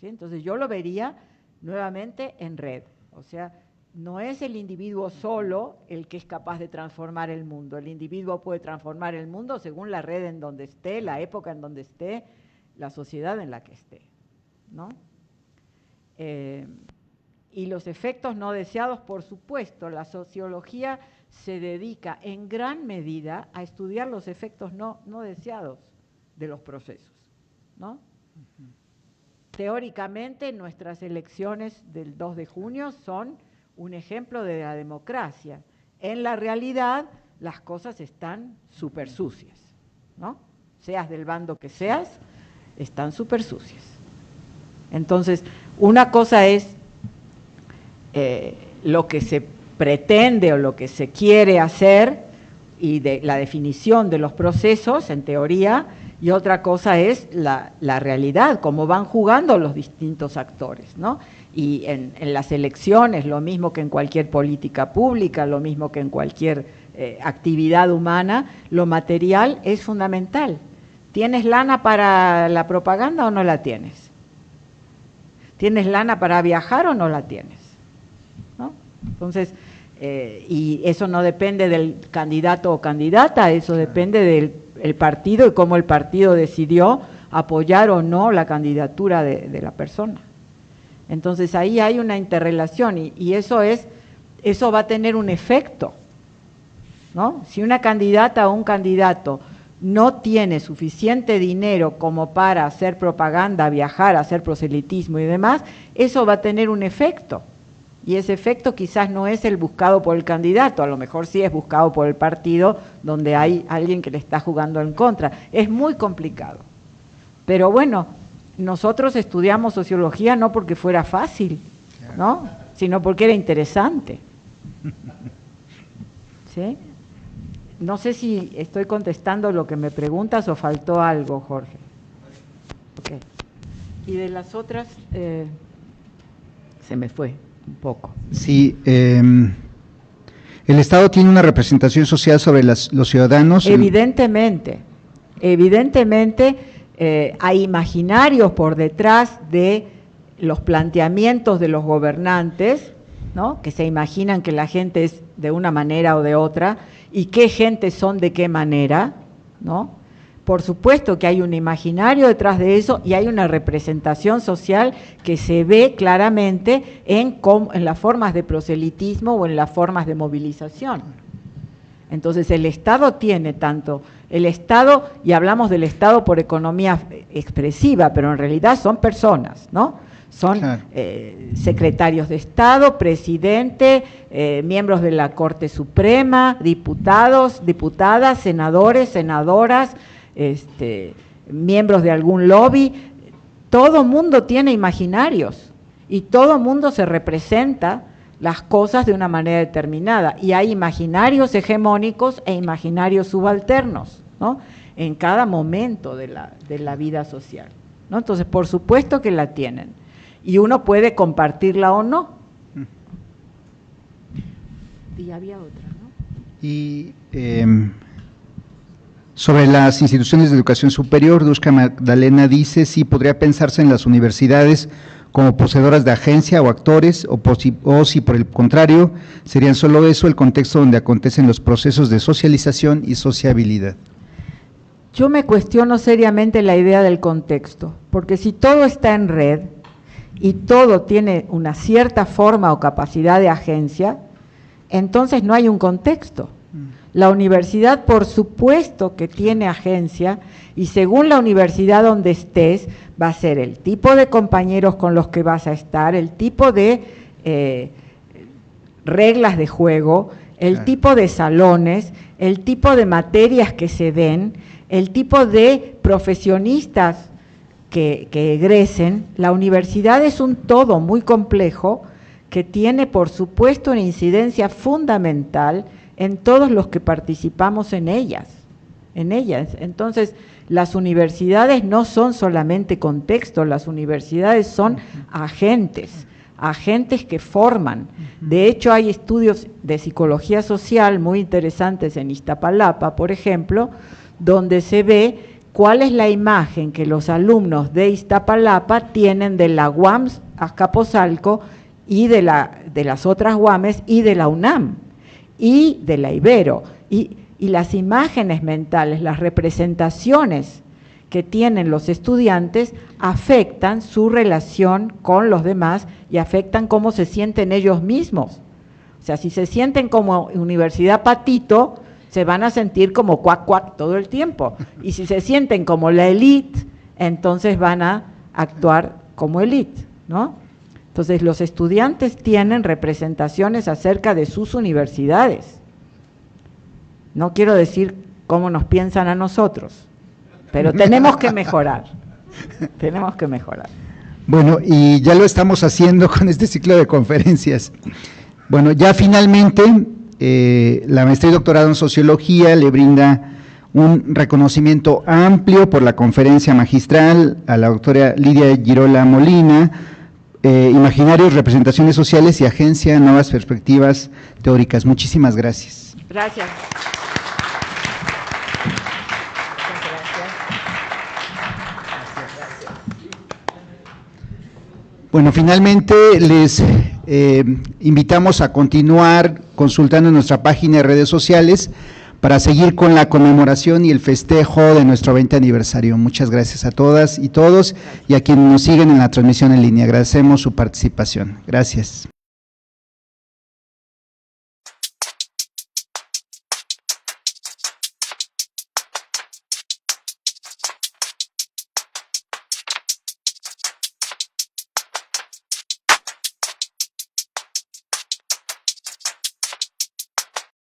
¿Sí? Entonces yo lo vería nuevamente en red. O sea, no es el individuo solo el que es capaz de transformar el mundo. El individuo puede transformar el mundo según la red en donde esté, la época en donde esté, la sociedad en la que esté, ¿no? Y los efectos no deseados, por supuesto, la sociología se dedica en gran medida a estudiar los efectos no deseados de los procesos, ¿no? Teóricamente, nuestras elecciones del 2 de junio son un ejemplo de la democracia. En la realidad, las cosas están súper sucias, ¿no? Seas del bando que seas, están súper sucias. Entonces, una cosa es lo que se pretende o lo que se quiere hacer y de la definición de los procesos, en teoría, y otra cosa es la realidad, cómo van jugando los distintos actores, ¿no? Y en las elecciones, lo mismo que en cualquier política pública, lo mismo que en cualquier actividad humana, lo material es fundamental. ¿Tienes lana para la propaganda o no la tienes? ¿Tienes lana para viajar o no la tienes? ¿No? Entonces, y eso no depende del candidato o candidata, eso depende del partido y cómo el partido decidió apoyar o no la candidatura de la persona. Entonces ahí hay una interrelación y eso va a tener un efecto, ¿no? Si una candidata o un candidato no tiene suficiente dinero como para hacer propaganda, viajar, hacer proselitismo y demás, eso va a tener un efecto. Y ese efecto quizás no es el buscado por el candidato, a lo mejor sí es buscado por el partido donde hay alguien que le está jugando en contra. Es muy complicado. Pero bueno, nosotros estudiamos sociología no porque fuera fácil, ¿no? Sino porque era interesante. ¿Sí? No sé si estoy contestando lo que me preguntas o faltó algo, Jorge. Okay. Y de las otras, se me fue un poco. Sí, el Estado tiene una representación social sobre los ciudadanos. Evidentemente, hay imaginarios por detrás de los planteamientos de los gobernantes, ¿no? Que se imaginan que la gente es de una manera o de otra, y qué gente son de qué manera, ¿no? Por supuesto que hay un imaginario detrás de eso y hay una representación social que se ve claramente en las formas de proselitismo o en las formas de movilización. Entonces el Estado tiene tanto, el Estado, y hablamos del Estado por economía expresiva, pero en realidad son personas, ¿no? Son claro. Secretarios de Estado, presidente, miembros de la Corte Suprema, diputados, diputadas, senadores, senadoras, miembros de algún lobby. Todo mundo tiene imaginarios y todo mundo se representa las cosas de una manera determinada. Y hay imaginarios hegemónicos e imaginarios subalternos, ¿no? En cada momento de la vida social, ¿no? Entonces, por supuesto que la tienen. Y uno puede compartirla o no. Y había otra, ¿no? Y sobre las instituciones de educación superior, Dushka Magdalena dice, sí, podría pensarse en las universidades como poseedoras de agencia o actores, o si por el contrario, serían solo eso el contexto donde acontecen los procesos de socialización y sociabilidad. Yo me cuestiono seriamente la idea del contexto, porque si todo está en red, y todo tiene una cierta forma o capacidad de agencia, entonces no hay un contexto. La universidad, por supuesto que tiene agencia, y según la universidad donde estés, va a ser el tipo de compañeros con los que vas a estar, el tipo de reglas de juego, el tipo de salones, el tipo de materias que se den, el tipo de profesionistas que egresen. La universidad es un todo muy complejo que tiene, por supuesto, una incidencia fundamental en todos los que participamos en ellas. Entonces, las universidades no son solamente contexto, las universidades son agentes que forman. De hecho, hay estudios de psicología social muy interesantes en Iztapalapa, por ejemplo, donde se ve cuál es la imagen que los alumnos de Iztapalapa tienen de la UAMS Azcapotzalco y de las otras UAMes y de la UNAM y de la Ibero. Y las imágenes mentales, las representaciones que tienen los estudiantes afectan su relación con los demás y afectan cómo se sienten ellos mismos. O sea, si se sienten como Universidad Patito, se van a sentir como cuac cuac todo el tiempo. Y si se sienten como la élite, entonces van a actuar como élite, ¿no? Entonces los estudiantes tienen representaciones acerca de sus universidades. No quiero decir cómo nos piensan a nosotros, pero tenemos que mejorar. Tenemos que mejorar. Bueno, y ya lo estamos haciendo con este ciclo de conferencias. Bueno, ya finalmente, la maestría y doctorado en sociología le brinda Un reconocimiento amplio por la conferencia magistral a la doctora Lidia Girola Molina, Imaginarios, Representaciones Sociales y Agencia Nuevas Perspectivas Teóricas. Muchísimas gracias. Gracias. Bueno, finalmente les invitamos a continuar consultando nuestra página de redes sociales para seguir con la conmemoración y el festejo de nuestro 20 aniversario. Muchas gracias a todas y todos y a quienes nos siguen en la transmisión en línea. Agradecemos su participación. Gracias.